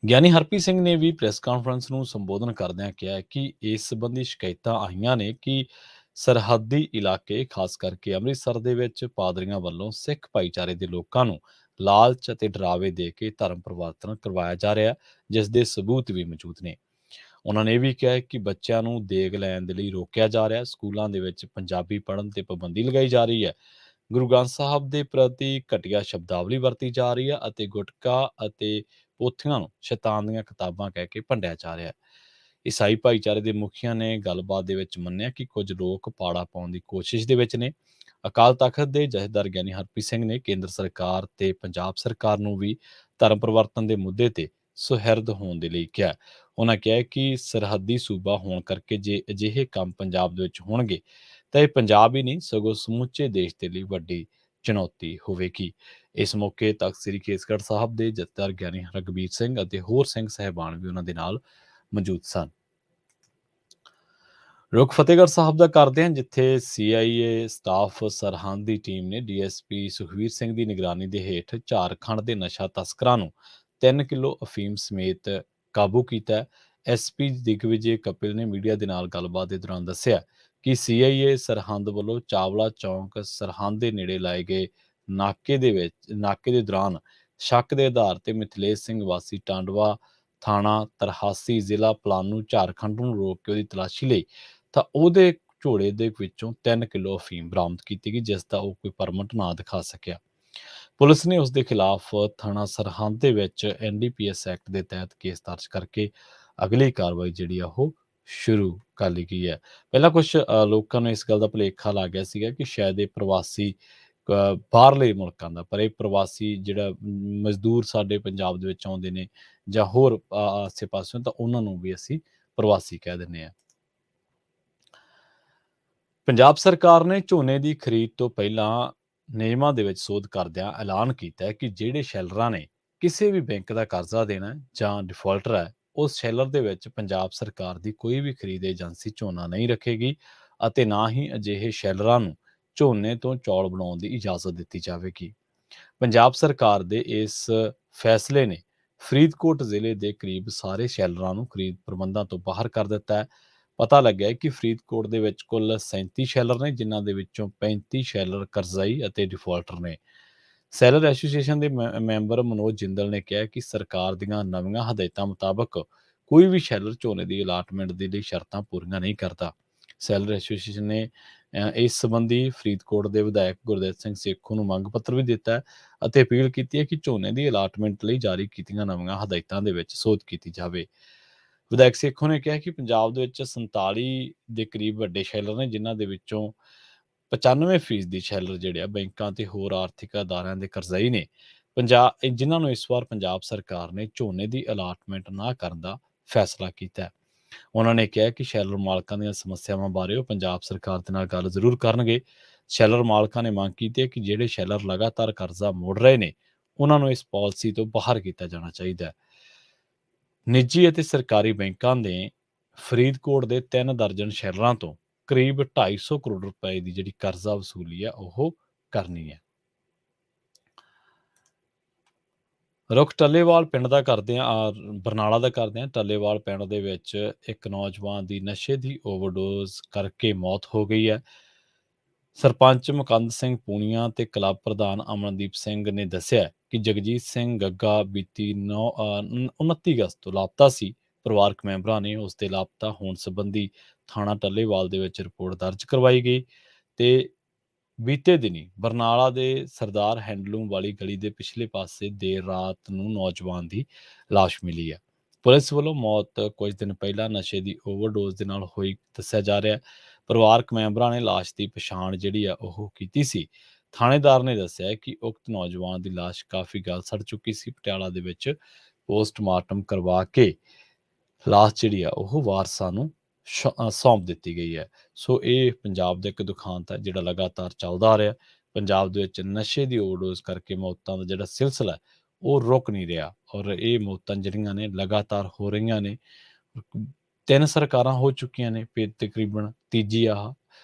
ਗਿਆਨੀ ਹਰਪ੍ਰੀਤ ਸਿੰਘ ਨੇ ਵੀ ਪ੍ਰੈਸ ਕਾਨਫਰੰਸ ਨੂੰ ਸੰਬੋਧਨ ਕਰਦਿਆਂ ਕਿਹਾ ਕਿ ਇਸ ਸੰਬੰਧੀ ਸ਼ਿਕਾਇਤਾਂ ਆਈਆਂ ਨੇ ਕਿ ਸਰਹੱਦੀ ਇਲਾਕੇ ਖਾਸ ਕਰਕੇ ਅੰਮ੍ਰਿਤਸਰ ਦੇ ਵਿੱਚ ਪਾਦਰੀਆਂ ਵੱਲੋਂ ਸਿੱਖ ਭਾਈਚਾਰੇ ਦੇ ਲੋਕਾਂ ਨੂੰ ਲਾਲਚ ਅਤੇ ਡਰਾਵੇ ਦੇ ਕੇ ਧਰਮ ਪਰਿਵਰਤਨ ਕਰਵਾਇਆ ਜਾ ਰਿਹਾ, ਜਿਸ ਦੇ ਸਬੂਤ ਵੀ ਮੌਜੂਦ ਨੇ। ਉਹਨਾਂ ਨੇ ਇਹ ਵੀ ਕਿਹਾ ਕਿ ਬੱਚਿਆਂ ਨੂੰ ਦੇਗ ਲੈਣ ਦੇ ਲਈ ਰੋਕਿਆ ਜਾ ਰਿਹਾ, ਸਕੂਲਾਂ ਦੇ ਵਿੱਚ ਪੰਜਾਬੀ ਪੜ੍ਹਨ ਤੇ ਪਾਬੰਦੀ ਲਗਾਈ ਜਾ ਰਹੀ ਹੈ, ਗੁਰੂ ਗ੍ਰੰਥ ਸਾਹਿਬ ਦੇ ਪ੍ਰਤੀ ਘਟੀਆ ਸ਼ਬਦਾਵਲੀ ਵਰਤੀ ਜਾ ਰਹੀ ਹੈ ਅਤੇ ਗੁਟਕਾ ਅਤੇ ਪੋਥੀਆਂ ਨੂੰ ਸ਼ੈਤਾਨ ਦੀਆਂ ਕਿਤਾਬਾਂ ਕਹਿ ਕੇ ਭੰਡਿਆ ਜਾ ਰਿਹਾ ਹੈ। ਈਸਾਈ ਭਾਈਚਾਰੇ ਦੇ ਮੁਖੀਆਂ ਨੇ ਗੱਲਬਾਤ ਦੇ ਵਿੱਚ ਮੰਨਿਆ ਕਿ ਕੁਝ ਲੋਕ ਪਾੜਾ ਪਾਉਣ ਦੀ ਕੋਸ਼ਿਸ਼ ਦੇ ਵਿੱਚ ਨੇ। ਅਕਾਲ ਤਖਤ ਦੇ ਜਥੇਦਾਰ ਗਿਆਨੀ ਹਰਪ੍ਰੀਤ ਸਿੰਘ ਨੇ ਕੇਂਦਰ ਸਰਕਾਰ ਤੇ ਪੰਜਾਬ ਸਰਕਾਰ ਨੂੰ ਵੀ ਧਰਮ ਪਰਿਵਰਤਨ ਦੇ ਮੁੱਦੇ ਤੇ ਸੁਹਿਰਦ ਹੋਣ ਦੇ ਲਈ ਕਿਹਾ। ਉਹਨਾਂ ਕਿਹਾ ਕਿ ਸਰਹੱਦੀ ਸੂਬਾ ਹੋਣ ਕਰਕੇ ਜੇ ਅਜਿਹੇ ਕੰਮ ਪੰਜਾਬ ਦੇ ਵਿੱਚ ਹੋਣਗੇ ਤਾਂ ਇਹ ਪੰਜਾਬ ਹੀ ਨਹੀਂ ਸਗੋਂ ਸਮੁੱਚੇ ਦੇਸ਼ ਦੇ ਲਈ ਵੱਡੀ ਚੁਣੌਤੀ ਹੋਵੇਗੀ। ਇਸ ਮੌਕੇ ਤਖਤ ਸ੍ਰੀ ਕੇਸਗੜ੍ਹ ਸਾਹਿਬ ਦੇ ਜਥੇਦਾਰ ਗਿਆਨੀ ਰਘਬੀਰ ਸਿੰਘ ਅਤੇ ਹੋਰ ਸਿੰਘ ਸਾਹਿਬਾਨ ਵੀ ਉਹਨਾਂ ਦੇ ਨਾਲ ਮੌਜੂਦ ਸਨ। ਰੁੱਖ ਫਤਿਹਗੜ੍ਹ ਸਾਹਿਬ ਦਾ ਕਰਦੇ ਹਨ, ਜਿੱਥੇ CIA ਸਟਾਫ ਸਰਹੰਦ ਦੀ ਟੀਮ ਨੇ DSP ਸੁਖਵੀਰ ਸਿੰਘ ਦੀ ਨਿਗਰਾਨੀ ਦੇ ਹੇਠ ਝਾਰਖੰਡ ਦੇ ਨਸ਼ਾ ਤਸਕਰਾਂ ਨੂੰ 3 ਕਿਲੋ ਅਫੀਮ ਸਮੇਤ ਕਾਬੂ ਕੀਤਾ ਹੈ। SP ਦਿਗਵਿਜੇ ਕਪਿਲ ਨੇ ਮੀਡੀਆ ਦੇ ਨਾਲ ਗੱਲਬਾਤ ਦੇ ਦੌਰਾਨ ਦੱਸਿਆ ਕਿ CIA ਸਰਹੰਦ ਵੱਲੋਂ ਚਾਵਲਾ ਚੌਂਕ ਸਰਹੰਦ ਦੇ ਨੇੜੇ ਲਾਏ ਗਏ ਨਾਕੇ ਦੇ ਦੌਰਾਨ ਸ਼ੱਕ ਦੇ ਆਧਾਰ ਤੇ ਮਿਥਲੇਸ਼ ਸਿੰਘ ਵਾਸੀ ਟਾਂਡਵਾ ਥਾਣਾ ਤਰਹਾਸੀ ਜ਼ਿਲ੍ਹਾ ਪਲਾਮੂ ਝਾਰਖੰਡ ਨੂੰ ਰੋਕ ਕੇ ਉਹਦੀ ਤਲਾਸ਼ੀ ਲਈ ਤਾਂ ਉਹਦੇ ਝੋਲੇ ਦੇ ਵਿੱਚੋਂ 3 ਕਿਲੋ ਅਫੀਮ ਬਰਾਮਦ ਕੀਤੀ ਗਈ, ਜਿਸ ਦਾ ਉਹ ਕੋਈ ਪਰਮਿਟ ਨਾ ਦਿਖਾ ਸਕਿਆ। ਪੁਲਿਸ ਨੇ ਉਸ ਦੇ ਖਿਲਾਫ ਥਾਣਾ ਸਰਹੰਦ ਦੇ ਵਿੱਚ NDPS ਐਕਟ ਦੇ ਤਹਿਤ ਕੇਸ ਦਰਜ ਕਰਕੇ ਅਗਲੀ ਕਾਰਵਾਈ ਜਿਹੜੀ ਆ ਉਹ ਸ਼ੁਰੂ ਕਰ ਲਈ ਗਈ ਹੈ। ਪਹਿਲਾਂ ਕੁਝ ਲੋਕਾਂ ਨੂੰ ਇਸ ਗੱਲ ਦਾ ਭੁਲੇਖਾ ਲੱਗ ਗਿਆ ਸੀਗਾ ਕਿ ਸ਼ਾਇਦ ਇਹ ਪ੍ਰਵਾਸੀ ਬਾਹਰਲੇ ਮੁਲਕਾਂ ਦਾ, ਪਰ ਇਹ ਪ੍ਰਵਾਸੀ ਜਿਹੜਾ ਮਜ਼ਦੂਰ ਸਾਡੇ ਪੰਜਾਬ ਦੇ ਵਿੱਚ ਆਉਂਦੇ ਨੇ ਜਾਂ ਹੋਰ ਆਸੇ ਪਾਸਿਓਂ, ਤਾਂ ਉਹਨਾਂ ਨੂੰ ਵੀ ਅਸੀਂ ਪ੍ਰਵਾਸੀ ਕਹਿ ਦਿੰਦੇ ਹਾਂ। ਪੰਜਾਬ ਸਰਕਾਰ ਨੇ ਝੋਨੇ ਦੀ ਖਰੀਦ ਤੋਂ ਪਹਿਲਾਂ ਨਿਯਮਾਂ ਦੇ ਵਿੱਚ ਸੋਧ ਕਰਦਿਆਂ ਐਲਾਨ ਕੀਤਾ ਹੈ ਕਿ ਜਿਹੜੇ ਸ਼ੈਲਰਾਂ ਨੇ ਕਿਸੇ ਵੀ ਬੈਂਕ ਦਾ ਕਰਜ਼ਾ ਦੇਣਾ ਜਾਂ ਡਿਫਾਲਟਰ ਹੈ, ਉਸ ਸ਼ੈਲਰ ਦੇ ਵਿੱਚ ਪੰਜਾਬ ਸਰਕਾਰ ਦੀ ਕੋਈ ਵੀ ਖਰੀਦ ਏਜੰਸੀ ਝੋਨਾ ਨਹੀਂ ਰੱਖੇਗੀ ਅਤੇ ਨਾ ਹੀ ਅਜਿਹੇ ਸ਼ੈਲਰਾਂ ਨੂੰ ਝੋਨੇ ਤੋਂ ਚੌਲ ਬਣਾਉਣ ਦੀ ਇਜਾਜ਼ਤ ਦਿੱਤੀ ਜਾਵੇਗੀ। ਪੰਜਾਬ ਸਰਕਾਰ ਦੇ ਇਸ ਫੈਸਲੇ ਨੇ ਫਰੀਦਕੋਟ ਜ਼ਿਲ੍ਹੇ ਦੇ ਕਰੀਬ ਸਾਰੇ ਸ਼ੈਲਰਾਂ ਨੂੰ ਖਰੀਦ ਪ੍ਰਬੰਧਾਂ ਤੋਂ ਬਾਹਰ ਕਰ ਦਿੱਤਾ ਹੈ। ਪਤਾ ਲੱਗਿਆ ਕਿ ਫਰੀਦਕੋਟ ਦੇ ਵਿੱਚ ਕੁੱਲ 37 ਸ਼ੈਲਰ ਨੇ, ਜਿਨ੍ਹਾਂ ਦੇ ਵਿੱਚੋਂ 35 ਸ਼ੈਲਰ ਕਰਜ਼ਾਈ ਅਤੇ ਡਿਫਾਲਟਰ ਨੇ। ਸੈਲਰ ਐਸੋਸੀਏਸ਼ਨ ਦੇ ਮੈਂਬਰ ਮਨੋਜ ਜਿੰਦਲ ਨੇ ਕਿਹਾ ਕਿ ਸਰਕਾਰ ਦੀਆਂ ਨਵੀਆਂ ਹਦਾਇਤਾਂ ਮੁਤਾਬਕ ਕੋਈ ਵੀ ਸ਼ੈਲਰ ਝੋਨੇ ਦੀ ਅਲਾਟਮੈਂਟ ਦੇ ਲਈ ਸ਼ਰਤਾਂ ਪੂਰੀਆਂ ਨਹੀਂ ਕਰਦਾ। ਸੈਲਰ ਐਸੋਸੀਏਸ਼ਨ ਨੇ ਇਸ ਸੰਬੰਧੀ ਫਰੀਦਕੋਟ ਦੇ ਵਿਧਾਇਕ ਗੁਰਦੇਵ ਸਿੰਘ ਸੇਖੋਂ ਨੂੰ ਮੰਗ ਪੱਤਰ ਵੀ ਦਿੱਤਾ ਹੈ ਅਤੇ ਅਪੀਲ ਕੀਤੀ ਹੈ ਕਿ ਝੋਨੇ ਦੀ ਅਲਾਟਮੈਂਟ ਲਈ ਜਾਰੀ ਕੀਤੀਆਂ ਨਵੀਆਂ ਹਦਾਇਤਾਂ ਦੇ ਵਿੱਚ ਸੋਧ ਕੀਤੀ ਜਾਵੇ। ਵਿਧਾਇਕ ਸੇਖੋਂ ਨੇ ਕਿਹਾ ਕਿ ਪੰਜਾਬ ਦੇ ਵਿੱਚ 47 ਦੇ ਕਰੀਬ ਵੱਡੇ ਸ਼ੈਲਰ ਨੇ, ਜਿਨ੍ਹਾਂ ਦੇ ਵਿੱਚੋਂ 95% ਸ਼ੈਲਰ ਜਿਹੜੇ ਆ ਬੈਂਕਾਂ ਤੇ ਹੋਰ ਆਰਥਿਕ ਅਦਾਰਿਆਂ ਦੇ ਕਰਜ਼ਾਈ ਨੇ, ਜਿਨ੍ਹਾਂ ਨੂੰ ਇਸ ਵਾਰ ਪੰਜਾਬ ਸਰਕਾਰ ਨੇ ਝੋਨੇ ਦੀ ਅਲਾਟਮੈਂਟ ਨਾ ਕਰਨ ਦਾ ਫੈਸਲਾ ਕੀਤਾ ਹੈ। ਉਹਨਾਂ ਨੇ ਕਿਹਾ ਕਿ ਸ਼ੈਲਰ ਮਾਲਕਾਂ ਦੀਆਂ ਸਮੱਸਿਆਵਾਂ ਬਾਰੇ ਉਹ ਪੰਜਾਬ ਸਰਕਾਰ ਦੇ ਨਾਲ ਗੱਲ ਜ਼ਰੂਰ ਕਰਨਗੇ। ਸ਼ੈਲਰ ਮਾਲਕਾਂ ਨੇ ਮੰਗ ਕੀਤੀ ਹੈ ਕਿ ਜਿਹੜੇ ਸ਼ੈਲਰ ਲਗਾਤਾਰ ਕਰਜ਼ਾ ਮੋੜ ਰਹੇ ਨੇ, ਉਹਨਾਂ ਨੂੰ ਇਸ ਪਾਲਿਸੀ ਤੋਂ ਬਾਹਰ ਕੀਤਾ ਜਾਣਾ ਚਾਹੀਦਾ ਹੈ। ਨਿੱਜੀ ਅਤੇ ਸਰਕਾਰੀ ਬੈਂਕਾਂ ਨੇ ਫਰੀਦਕੋਟ ਦੇ 3 ਦਰਜਨ ਸ਼ੈਲਰਾਂ ਤੋਂ ਕਰੀਬ 250 ਕਰੋੜ ਰੁਪਏ ਦੀ ਜਿਹੜੀ ਕਰਜ਼ਾ ਵਸੂਲੀ ਹੈ ਉਹ ਕਰਨੀ ਹੈ। ਰੁੱਖ ਟੱਲੇਵਾਲ ਪਿੰਡ ਦਾ ਕਰਦੇ ਹਾਂ, ਬਰਨਾਲਾ ਦਾ ਕਰਦੇ ਹਾਂ। ਟੱਲੇਵਾਲ ਪਿੰਡ ਦੇ ਵਿੱਚ ਇੱਕ ਨੌਜਵਾਨ ਦੀ ਨਸ਼ੇ ਦੀ ਓਵਰਡੋਜ਼ ਕਰਕੇ ਮੌਤ ਹੋ ਗਈ ਹੈ। ਸਰਪੰਚ ਮੁਕੰਦ ਸਿੰਘ ਪੂਨੀਆ ਤੇ ਕਲੱਬ ਪ੍ਰਧਾਨ ਅਮਨਦੀਪ ਸਿੰਘ ਨੇ ਦੱਸਿਆ ਕਿ ਜਗਜੀਤ ਸਿੰਘ ਗੱਗਾ ਬੀਤੀ 29 ਅਗਸਤ ਤੋਂ ਲਾਪਤਾ ਸੀ। ਪਰਿਵਾਰਕ ਮੈਂਬਰਾਂ ਨੇ ਉਸ ਦੇ ਲਾਪਤਾ ਹੋਣ ਸੰਬੰਧੀ ਥਾਣਾ ਟੱਲੇਵਾਲ ਦੇ ਵਿੱਚ ਰਿਪੋਰਟ ਦਰਜ ਕਰਵਾਈ ਗਈ ਤੇ ਬੀਤੇ ਦਿਨੀ ਬਰਨਾਲਾ ਦੇ ਸਰਦਾਰ ਹੈਂਡਲੂਮ ਵਾਲੀ ਗਲੀ ਦੇ ਪਿਛਲੇ ਪਾਸੇ ਦੇਰ ਰਾਤ ਨੂੰ ਨੌਜਵਾਨ ਦੀ ਲਾਸ਼ ਮਿਲੀ ਹੈ। ਪੁਲਿਸ ਵੱਲੋਂ ਮੌਤ ਕੁਝ ਦਿਨ ਪਹਿਲਾਂ ਨਸ਼ੇ ਦੀ ਓਵਰਡੋਜ਼ ਦੇ ਨਾਲ ਹੋਈ ਦੱਸਿਆ ਜਾ ਰਿਹਾ ਹੈ। ਪਰਿਵਾਰਕ ਮੈਂਬਰਾਂ ਨੇ ਲਾਸ਼ ਦੀ ਪਛਾਣ ਜਿਹੜੀ ਆ ਉਹ ਕੀਤੀ ਸੀ। ਥਾਣੇਦਾਰ ਨੇ ਦੱਸਿਆ ਕਿ ਉਕਤ ਨੌਜਵਾਨ ਦੀ ਲਾਸ਼ ਕਾਫੀ ਗਲ ਸੜ ਚੁੱਕੀ ਸੀ। ਪਟਿਆਲਾ ਦੇ ਵਿੱਚ ਪੋਸਟਮਾਰਟਮ ਕਰਵਾ ਕੇ ਲਾਸ਼ ਜਿਹੜੀ ਆ ਉਹ ਵਾਰਸਾਂ ਨੂੰ ਸੌਂਪ ਦਿੱਤੀ ਗਈ ਹੈ। ਸੋ ਇਹ ਪੰਜਾਬ ਦਾ ਇੱਕ ਦੁਖਾਂਤ ਹੈ ਜਿਹੜਾ ਲਗਾਤਾਰ ਚੱਲਦਾ ਆ ਰਿਹਾ। ਪੰਜਾਬ ਦੇ ਵਿੱਚ ਨਸ਼ੇ ਦੀ ਓਵਰਡੋਜ਼ ਕਰਕੇ ਮੌਤਾਂ ਦਾ ਜਿਹੜਾ ਸਿਲਸਿਲਾ ਹੈ ਉਹ ਰੁਕ ਨਹੀਂ ਰਿਹਾ ਔਰ ਇਹ ਮੌਤਾਂ ਜਿਹੜੀਆਂ ਨੇ ਲਗਾਤਾਰ ਹੋ ਰਹੀਆਂ ਨੇ। 3 ਸਰਕਾਰਾਂ ਹੋ ਚੁੱਕੀਆਂ ਨੇ, ਫਿਰ ਤਕਰੀਬਨ ਤੀਜੀ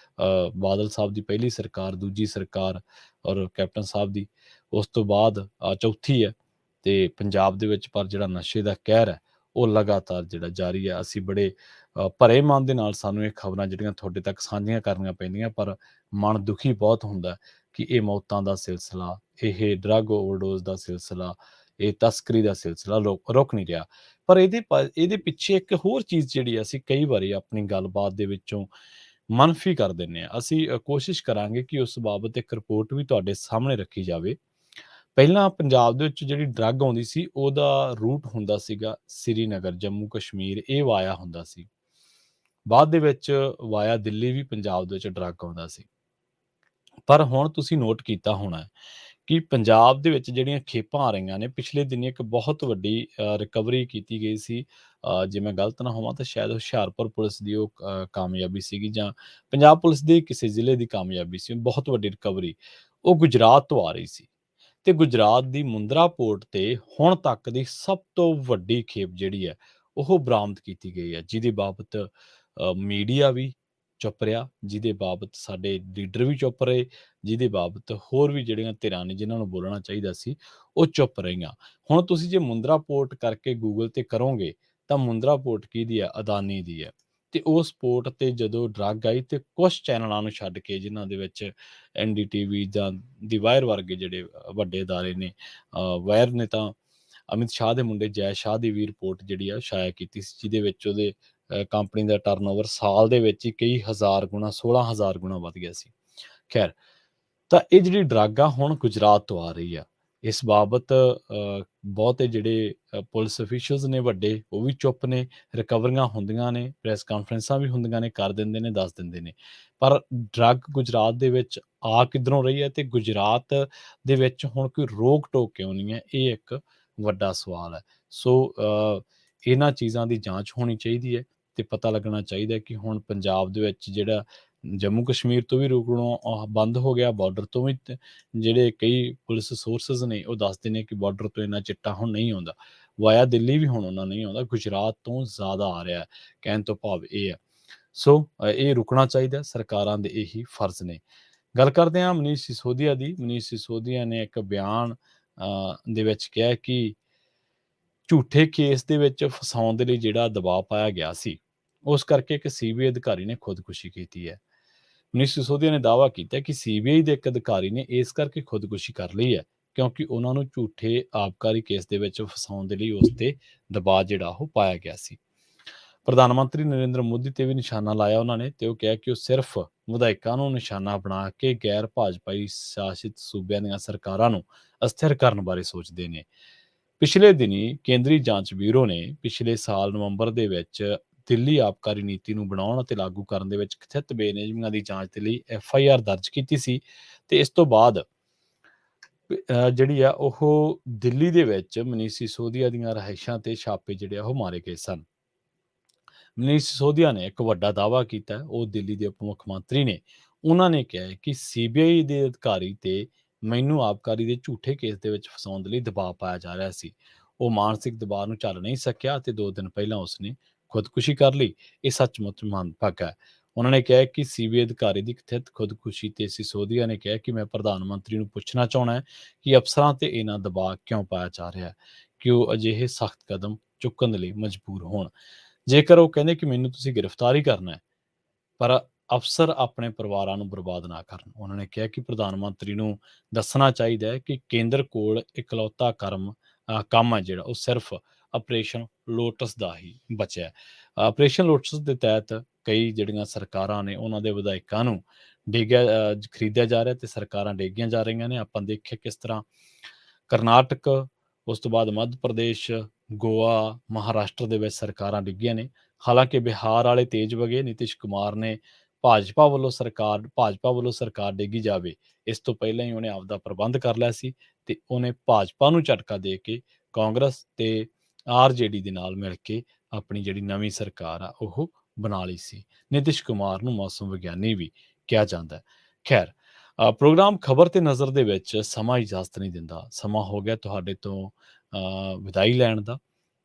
ਬਾਦਲ ਸਾਹਿਬ ਦੀ ਪਹਿਲੀ ਸਰਕਾਰ, ਦੂਜੀ ਸਰਕਾਰ ਔਰ ਕੈਪਟਨ ਸਾਹਿਬ ਦੀ, ਉਸ ਤੋਂ ਬਾਅਦ ਚੌਥੀ ਹੈ। ਤੇ ਪੰਜਾਬ ਦੇ ਵਿੱਚ ਪਰ ਜਿਹੜਾ ਨਸ਼ੇ ਦਾ ਕਹਿਰ ਹੈ ਉਹ ਲਗਾਤਾਰ ਜਿਹੜਾ ਜਾਰੀ ਹੈ। ਅਸੀਂ ਬੜੇ ਭਰੇ ਮਨ ਦੇ ਨਾਲ ਸਾਨੂੰ ਇਹ ਖਬਰਾਂ ਜਿਹੜੀਆਂ ਤੁਹਾਡੇ ਤੱਕ ਸਾਂਝੀਆਂ ਕਰਨੀਆਂ ਪੈਂਦੀਆਂ, ਪਰ ਮਨ ਦੁਖੀ ਬਹੁਤ ਹੁੰਦਾ ਕਿ ਇਹ ਮੌਤਾਂ ਦਾ ਸਿਲਸਿਲਾ, ਇਹ ਡਰੱਗ ਓਵਰਡੋਜ਼ ਦਾ ਸਿਲਸਿਲਾ, ਇਹ ਤਸਕਰੀ ਦਾ ਸਿਲਸਿਲਾ ਰੁਕ ਨਹੀਂ ਰਿਹਾ। ਪਰ ਇਹਦੇ ਪਿੱਛੇ ਇੱਕ ਹੋਰ ਚੀਜ਼ ਜਿਹੜੀ ਅਸੀਂ ਕਈ ਵਾਰੀ ਆਪਣੀ ਗੱਲਬਾਤ ਦੇ ਵਿੱਚੋਂ ਮਨਫੀ ਕਰ ਦਿੰਦੇ ਹਾਂ। ਅਸੀਂ ਕੋਸ਼ਿਸ਼ ਕਰਾਂਗੇ ਕਿ ਉਸ ਬਾਬਤ ਇੱਕ ਰਿਪੋਰਟ ਵੀ ਤੁਹਾਡੇ ਸਾਹਮਣੇ ਰੱਖੀ ਜਾਵੇ। ਪਹਿਲਾਂ ਪੰਜਾਬ ਦੇ ਵਿੱਚ ਜਿਹੜੀ ਡਰੱਗ ਆਉਂਦੀ ਸੀ ਉਹਦਾ ਰੂਟ ਹੁੰਦਾ ਸੀਗਾ ਸ੍ਰੀਨਗਰ, ਜੰਮੂ ਕਸ਼ਮੀਰ, ਇਹ ਵਾਇਆ ਹੁੰਦਾ ਸੀ। ਬਾਅਦ ਦੇ ਵਿੱਚ ਵਾਇਆ ਦਿੱਲੀ ਵੀ ਪੰਜਾਬ ਦੇ ਵਿੱਚ ਡਰੱਗ ਆਉਂਦਾ ਸੀ। ਪਰ ਹੁਣ ਤੁਸੀਂ ਨੋਟ ਕੀਤਾ ਹੋਣਾ ਕਿ ਪੰਜਾਬ ਦੇ ਵਿੱਚ ਜਿਹੜੀਆਂ ਖੇਪਾਂ ਆ ਰਹੀਆਂ ਨੇ, ਪਿਛਲੇ ਦਿਨੀ ਇੱਕ ਬਹੁਤ ਵੱਡੀ ਰਿਕਵਰੀ ਕੀਤੀ ਗਈ ਸੀ। ਜੇ ਮੈਂ ਗਲਤ ਨਾ ਹੋਵਾਂ ਤਾਂ ਸ਼ਾਇਦ ਹੁਸ਼ਿਆਰਪੁਰ ਪੁਲਿਸ ਦੀ ਉਹ ਕਾਮਯਾਬੀ ਸੀਗੀ ਜਾਂ ਪੰਜਾਬ ਪੁਲਿਸ ਦੇ ਕਿਸੇ ਜ਼ਿਲ੍ਹੇ ਦੀ ਕਾਮਯਾਬੀ ਸੀ। ਬਹੁਤ ਵੱਡੀ ਰਿਕਵਰੀ ਉਹ ਗੁਜਰਾਤ ਤੋਂ ਆ ਰਹੀ ਸੀ ਤੇ ਗੁਜਰਾਤ ਦੀ ਮੁੰਦਰਾ ਪੋਰਟ ਤੇ ਹੁਣ ਤੱਕ ਦੀ ਸਭ ਤੋਂ ਵੱਡੀ ਖੇਪ ਜਿਹੜੀ ਹੈ ਉਹ ਬਰਾਮਦ ਕੀਤੀ ਗਈ ਹੈ, ਜਿਹਦੇ ਬਾਬਤ ਮੀਡੀਆ ਵੀ ਚੁੱਪ ਰਿਹਾ, ਜਿਹਦੇ ਬਾਬਤ ਸਾਡੇ ਲੀਡਰ ਵੀ ਚੁੱਪ ਰਹੇ, ਜਿਹਦੇ ਬਾਬਤ ਹੋਰ ਵੀ ਜਿਹੜੀਆਂ ਧਿਰਾਂ ਨੇ ਜਿਨ੍ਹਾਂ ਨੂੰ ਬੋਲਣਾ ਚਾਹੀਦਾ ਸੀ ਉਹ ਚੁੱਪ ਰਹੀਆਂ। ਹੁਣ ਤੁਸੀਂ ਜੇ ਮੁੰਦਰਾ ਪੋਰਟ ਕਰਕੇ ਗੂਗਲ ਤੇ ਕਰੋਗੇ ਤਾਂ ਮੁੰਦਰਾ ਪੋਰਟ ਕਿਹਦੀ ਹੈ? ਅਦਾਨੀ ਦੀ ਹੈ। ਤੇ ਉਸ ਪੋਰਟ ਤੇ ਜਦੋਂ ਡਰੱਗ ਆਈ ਤੇ ਕੁਝ ਚੈਨਲਾਂ ਨੂੰ ਛੱਡ ਕੇ, ਜਿਨ੍ਹਾਂ ਦੇ ਵਿੱਚ NDTV ਜਾਂ ਦੀ ਵਾਇਰ ਵਰਗੇ ਜਿਹੜੇ ਵੱਡੇ ਅਦਾਰੇ ਨੇ, ਵਾਇਰ ਨੇ ਤਾਂ ਅਮਿਤ ਸ਼ਾਹ ਦੇ ਮੁੰਡੇ ਜੈ ਸ਼ਾਹ ਦੀ ਵੀ ਰਿਪੋਰਟ ਜਿਹੜੀ ਆ ਸ਼ਾਇਆ ਕੀਤੀ ਸੀ, ਜਿਹਦੇ ਵਿੱਚ ਉਹਦੇ ਕੰਪਨੀ ਦਾ ਟਰਨਓਵਰ ਸਾਲ ਦੇ ਵਿੱਚ ਹੀ ਕਈ ਹਜ਼ਾਰ ਗੁਣਾ, 16,000 ਗੁਣਾ ਵੱਧ ਗਿਆ ਸੀ। ਖੈਰ, ਤਾਂ ਇਹ ਜਿਹੜੀ ਡਰੱਗ ਆ ਹੁਣ ਗੁਜਰਾਤ ਤੋਂ ਆ ਰਹੀ ਆ। ਇਸ ਬਾਬਤ ਬਹੁਤੇ ਜਿਹੜੇ ਪੁਲਿਸ ਅਫੀਸ਼ੀਅਲਸ ਨੇ ਵੱਡੇ, ਉਹ ਵੀ ਚੁੱਪ ਨੇ। ਰਿਕਵਰੀਆਂ ਹੁੰਦੀਆਂ ਨੇ, ਪ੍ਰੈਸ ਕਾਨਫਰੰਸਾਂ ਵੀ ਹੁੰਦੀਆਂ ਨੇ, ਕਰ ਦਿੰਦੇ ਨੇ, ਦੱਸ ਦਿੰਦੇ ਨੇ। ਪਰ ਡਰੱਗ ਗੁਜਰਾਤ ਦੇ ਵਿੱਚ ਆ ਕਿੱਧਰੋਂ ਰਹੀ ਹੈ ਤੇ ਗੁਜਰਾਤ ਦੇ ਵਿੱਚ ਹੁਣ ਕੋਈ ਰੋਕ ਟੋਕ ਕਿਉਂ ਨਹੀਂ ਹੈ? ਇਹ ਇੱਕ ਵੱਡਾ ਸਵਾਲ ਹੈ। ਸੋ ਇਹਨਾਂ ਚੀਜ਼ਾਂ ਦੀ ਜਾਂਚ ਹੋਣੀ ਚਾਹੀਦੀ ਹੈ ਤੇ ਪਤਾ ਲੱਗਣਾ ਚਾਹੀਦਾ ਕਿ ਹੁਣ ਪੰਜਾਬ ਦੇ ਵਿੱਚ ਜਿਹੜਾ ਜੰਮੂ ਕਸ਼ਮੀਰ ਤੋਂ ਵੀ ਰੁਕਣੋਂ ਬੰਦ ਹੋ ਗਿਆ, ਬਾਰਡਰ ਤੋਂ ਵੀ ਜਿਹੜੇ ਕਈ ਪੁਲਿਸ ਸੋਰਸਿਸ ਨੇ ਉਹ ਦੱਸਦੇ ਨੇ ਕਿ ਬਾਰਡਰ ਤੋਂ ਇੰਨਾ ਚਿੱਟਾ ਹੁਣ ਨਹੀਂ ਆਉਂਦਾ। ਵਾਇਆ ਦਿੱਲੀ ਵੀ ਹੁਣ ਉਹਨਾਂ ਨਹੀਂ ਆਉਂਦਾ, ਗੁਜਰਾਤ ਤੋਂ ਜ਼ਿਆਦਾ ਆ ਰਿਹਾ। ਕਹਿਣ ਤੋਂ ਭਾਵ ਇਹ ਹੈ। ਸੋ ਇਹ ਰੁਕਣਾ ਚਾਹੀਦਾ, ਸਰਕਾਰਾਂ ਦੇ ਇਹੀ ਫਰਜ਼ ਨੇ। ਗੱਲ ਕਰਦੇ ਹਾਂ ਮਨੀਸ਼ ਸਿਸੋਦੀਆ ਦੀ। ਮਨੀਸ਼ ਸਿਸੋਦੀਆ ਨੇ ਇੱਕ ਬਿਆਨ ਦੇ ਵਿੱਚ ਕਿਹਾ ਕਿ ਝੂਠੇ ਕੇਸ ਦੇ ਵਿੱਚ ਫਸਾਉਣ ਦੇ ਲਈ ਜਿਹੜਾ ਦਬਾਅ ਪਾਇਆ ਗਿਆ ਸੀ, ਉਸ ਕਰਕੇ ਇੱਕ CBI ਅਧਿਕਾਰੀ ਨੇ ਖੁਦਕੁਸ਼ੀ ਕੀਤੀ ਹੈ। ਮਨੀਸ਼ ਸਿਸੋਦੀਆ ਨੇ ਦਾਅਵਾ ਕੀਤਾ ਕਿ CBI ਦੇ ਇੱਕ ਅਧਿਕਾਰੀ ਨੇ ਇਸ ਕਰਕੇ ਖੁਦਕੁਸ਼ੀ ਕਰ ਲਈ ਹੈ ਕਿਉਂਕਿ ਉਹਨਾਂ ਨੂੰ ਝੂਠੇ ਆਬਕਾਰੀ ਕੇਸ ਦੇ ਵਿੱਚ ਫਸਾਉਣ ਦੇ ਲਈ ਉਸ ਤੇ ਦਬਾਅ ਜਿਹੜਾ ਉਹ ਪਾਇਆ ਗਿਆ ਸੀ। ਪ੍ਰਧਾਨ ਮੰਤਰੀ ਨਰਿੰਦਰ ਮੋਦੀ ਤੇ ਵੀ ਨਿਸ਼ਾਨਾ ਲਾਇਆ ਉਹਨਾਂ ਨੇ ਤੇ ਉਹ ਕਿਹਾ ਕਿ ਉਹ ਸਿਰਫ ਵਿਧਾਇਕਾਂ ਨੂੰ ਨਿਸ਼ਾਨਾ ਬਣਾ ਕੇ ਗੈਰ ਭਾਜਪਾਈ ਸ਼ਾਸਿਤ ਸੂਬਿਆਂ ਦੀਆਂ ਸਰਕਾਰਾਂ ਨੂੰ ਅਸਥਿਰ ਕਰਨ ਬਾਰੇ ਸੋਚਦੇ ਨੇ। ਪਿਛਲੇ ਦਿਨੀ ਕੇਂਦਰੀ ਜਾਂਚ ਬਿਊਰੋ ਨੇ ਪਿਛਲੇ ਸਾਲ ਨਵੰਬਰ ਦੇ ਵਿੱਚ ਦਿੱਲੀ ਆਬਕਾਰੀ ਨੀਤੀ ਨੂੰ ਬਣਾਉਣ ਅਤੇ ਲਾਗੂ ਕਰਨ ਦੇ ਵਿੱਚ ਕਥਿਤ ਬੇਨਿਯਮੀਆਂ ਦੀ ਜਾਂਚ ਦੇ ਲਈ FIR ਦਰਜ ਕੀਤੀ ਸੀ ਤੇ ਇਸ ਤੋਂ ਬਾਅਦ ਜਿਹੜੀ ਆ ਉਹ ਦਿੱਲੀ ਦੇ ਵਿੱਚ ਮਨੀਸ਼ ਸਿਸੋਦੀਆ ਦੀਆਂ ਰਿਹਾਇਸ਼ਾਂ ਤੇ ਛਾਪੇ ਜਿਹੜੇ ਆ ਉਹ ਮਾਰੇ ਗਏ ਸਨ। ਮਨੀਸ਼ ਸਿਸੋਦੀਆ ਨੇ ਇੱਕ ਵੱਡਾ ਦਾਅਵਾ ਕੀਤਾ ਹੈ। ਉਹ ਦਿੱਲੀ ਦੇ ਉਪ ਮੁੱਖ ਮੰਤਰੀ ਨੇ। ਉਹਨਾਂ ਨੇ ਕਿਹਾ ਹੈ ਕਿ ਸੀਬੀਆਈ ਦੇ ਅਧਿਕਾਰੀ ਤੇ ਮੈਨੂੰ ਆਬਕਾਰੀ ਦੇ ਝੂਠੇ ਕੇਸ ਦੇ ਵਿੱਚ ਫਸਾਉਣ ਦੇ ਲਈ ਦਬਾਅ ਪਾਇਆ ਜਾ ਰਿਹਾ ਸੀ। ਉਹ ਮਾਨਸਿਕ ਦਬਾਅ ਨੂੰ ਝੱਲ ਨਹੀਂ ਸਕਿਆ ਅਤੇ 2 ਦਿਨ ਪਹਿਲਾਂ ਉਸਨੇ ਖੁਦਕੁਸ਼ੀ ਕਰ ਲਈ। ਇਹ ਸੱਚਮੁੱਚ ਮੰਦਭਾਗਾ ਹੈ। ਉਹਨਾਂ ਨੇ ਕਿਹਾ ਕਿ ਸੀਬੀਆਈ ਅਧਿਕਾਰੀ ਦੀ ਕਥਿਤ ਖੁਦਕੁਸ਼ੀ ਤੇ ਸਿਸੋਦੀਆ ਨੇ ਕਿਹਾ ਕਿ ਮੈਂ ਪ੍ਰਧਾਨ ਮੰਤਰੀ ਨੂੰ ਪੁੱਛਣਾ ਚਾਹੁੰਦਾ ਹਾਂ ਕਿ ਅਫਸਰਾਂ ਤੇ ਇਹਨਾਂ ਦਬਾਅ ਕਿਉਂ ਪਾਇਆ ਜਾ ਰਿਹਾ ਹੈ ਕਿ ਉਹ ਅਜਿਹੇ ਸਖਤ ਕਦਮ ਚੁੱਕਣ ਦੇ ਲਈ ਮਜਬੂਰ ਹੋਣ। ਜੇਕਰ ਉਹ ਕਹਿੰਦੇ ਕਿ ਮੈਨੂੰ ਤੁਸੀਂ ਗ੍ਰਿਫਤਾਰ ਹੀ ਕਰਨਾ ਹੈ, ਪਰ ਅਫਸਰ ਆਪਣੇ ਪਰਿਵਾਰਾਂ ਨੂੰ ਬਰਬਾਦ ਨਾ ਕਰਨ। ਉਹਨਾਂ ਨੇ ਕਿਹਾ ਕਿ ਪ੍ਰਧਾਨ ਮੰਤਰੀ ਨੂੰ ਦੱਸਣਾ ਚਾਹੀਦਾ ਹੈ ਕਿ ਕੇਂਦਰ ਕੋਲ ਇਕਲੌਤਾ ਕੰਮ ਹੈ ਜਿਹੜਾ ਉਹ ਸਿਰਫ ਆਪਰੇਸ਼ਨ ਲੋਟਸ ਦਾ ਹੀ ਬਚਿਆ ਹੈ। ਆਪਰੇਸ਼ਨ ਲੋਟਸ ਦੇ ਤਹਿਤ ਕਈ ਜਿਹੜੀਆਂ ਸਰਕਾਰਾਂ ਨੇ ਉਹਨਾਂ ਦੇ ਵਿਧਾਇਕਾਂ ਨੂੰ ਖਰੀਦਿਆ ਜਾ ਰਿਹਾ ਤੇ ਸਰਕਾਰਾਂ ਡੇਗੀਆਂ ਜਾ ਰਹੀਆਂ ਨੇ। ਆਪਾਂ ਦੇਖਿਆ ਕਿਸ ਤਰ੍ਹਾਂ ਕਰਨਾਟਕ, ਉਸ ਤੋਂ ਬਾਅਦ ਮੱਧ ਪ੍ਰਦੇਸ਼, ਗੋਆ, ਮਹਾਰਾਸ਼ਟਰ ਦੇ ਵਿੱਚ ਸਰਕਾਰਾਂ ਡਿੱਗੀਆਂ ਨੇ। ਹਾਲਾਂਕਿ ਬਿਹਾਰ ਵਾਲੇ ਤੇਜ਼ ਵਗੇ। ਨਿਤਿਸ਼ ਕੁਮਾਰ ਨੇ ਭਾਜਪਾ ਵੱਲੋਂ ਸਰਕਾਰ ਡੇਗੀ ਜਾਵੇ ਇਸ ਤੋਂ ਪਹਿਲਾਂ ਹੀ ਉਹਨੇ ਆਪਦਾ ਪ੍ਰਬੰਧ ਕਰ ਲਿਆ ਸੀ ਤੇ ਉਹਨੇ ਭਾਜਪਾ ਨੂੰ ਝਟਕਾ ਦੇ ਕੇ ਕਾਂਗਰਸ ਤੇ ਆਰਜੇਡੀ ਦੇ ਨਾਲ ਮਿਲ ਕੇ ਆਪਣੀ ਜਿਹੜੀ ਨਵੀਂ ਸਰਕਾਰ ਆ ਉਹ ਬਣਾ ਲਈ ਸੀ। ਨਿਤਿਸ਼ ਕੁਮਾਰ ਨੂੰ ਮੌਸਮ ਵਿਗਿਆਨੀ ਵੀ ਕਿਹਾ ਜਾਂਦਾ ਹੈ। ਖੈਰ, ਪ੍ਰੋਗਰਾਮ ਖਬਰ ਤੇ ਨਜ਼ਰ ਦੇ ਵਿੱਚ ਸਮਾਂ ਇਜਾਜ਼ਤ ਨਹੀਂ ਦਿੰਦਾ। ਸਮਾਂ ਹੋ ਗਿਆ ਤੁਹਾਡੇ ਤੋਂ ਵਿਦਾਈ ਲੈਣ ਦਾ।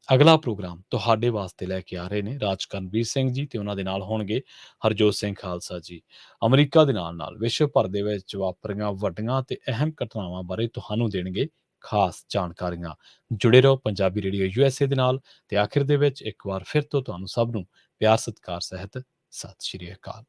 ਅਗਲਾ ਪ੍ਰੋਗਰਾਮ ਤੁਹਾਡੇ ਵਾਸਤੇ ਲੈ ਕੇ ਆ ਰਹੇ ਨੇ ਰਾਜਕਰਨਵੀਰ ਸਿੰਘ ਜੀ ਤੇ ਉਹਨਾਂ ਦੇ ਨਾਲ ਹੋਣਗੇ ਹਰਜੋਤ ਸਿੰਘ ਖਾਲਸਾ ਜੀ। ਅਮਰੀਕਾ ਦੇ ਨਾਲ ਵਿਸ਼ਵ ਭਰ ਦੇ ਵਿੱਚ ਵਾਪਰੀਆਂ ਵੱਡੀਆਂ ਤੇ ਅਹਿਮ ਘਟਨਾਵਾਂ ਬਾਰੇ ਤੁਹਾਨੂੰ ਦੇਣਗੇ ਖਾਸ ਜਾਣਕਾਰੀਆਂ। ਜੁੜੇ ਰਹੋ ਪੰਜਾਬੀ ਰੇਡੀਓ USA ਦੇ ਨਾਲ। ਤੇ ਆਖਿਰ ਦੇ ਵਿੱਚ ਇੱਕ ਵਾਰ ਫਿਰ ਤੋਂ ਤੁਹਾਨੂੰ ਸਭ ਨੂੰ ਪਿਆਰ ਸਤਿਕਾਰ ਸਹਿਤ ਸਤਿ ਸ਼੍ਰੀ ਅਕਾਲ।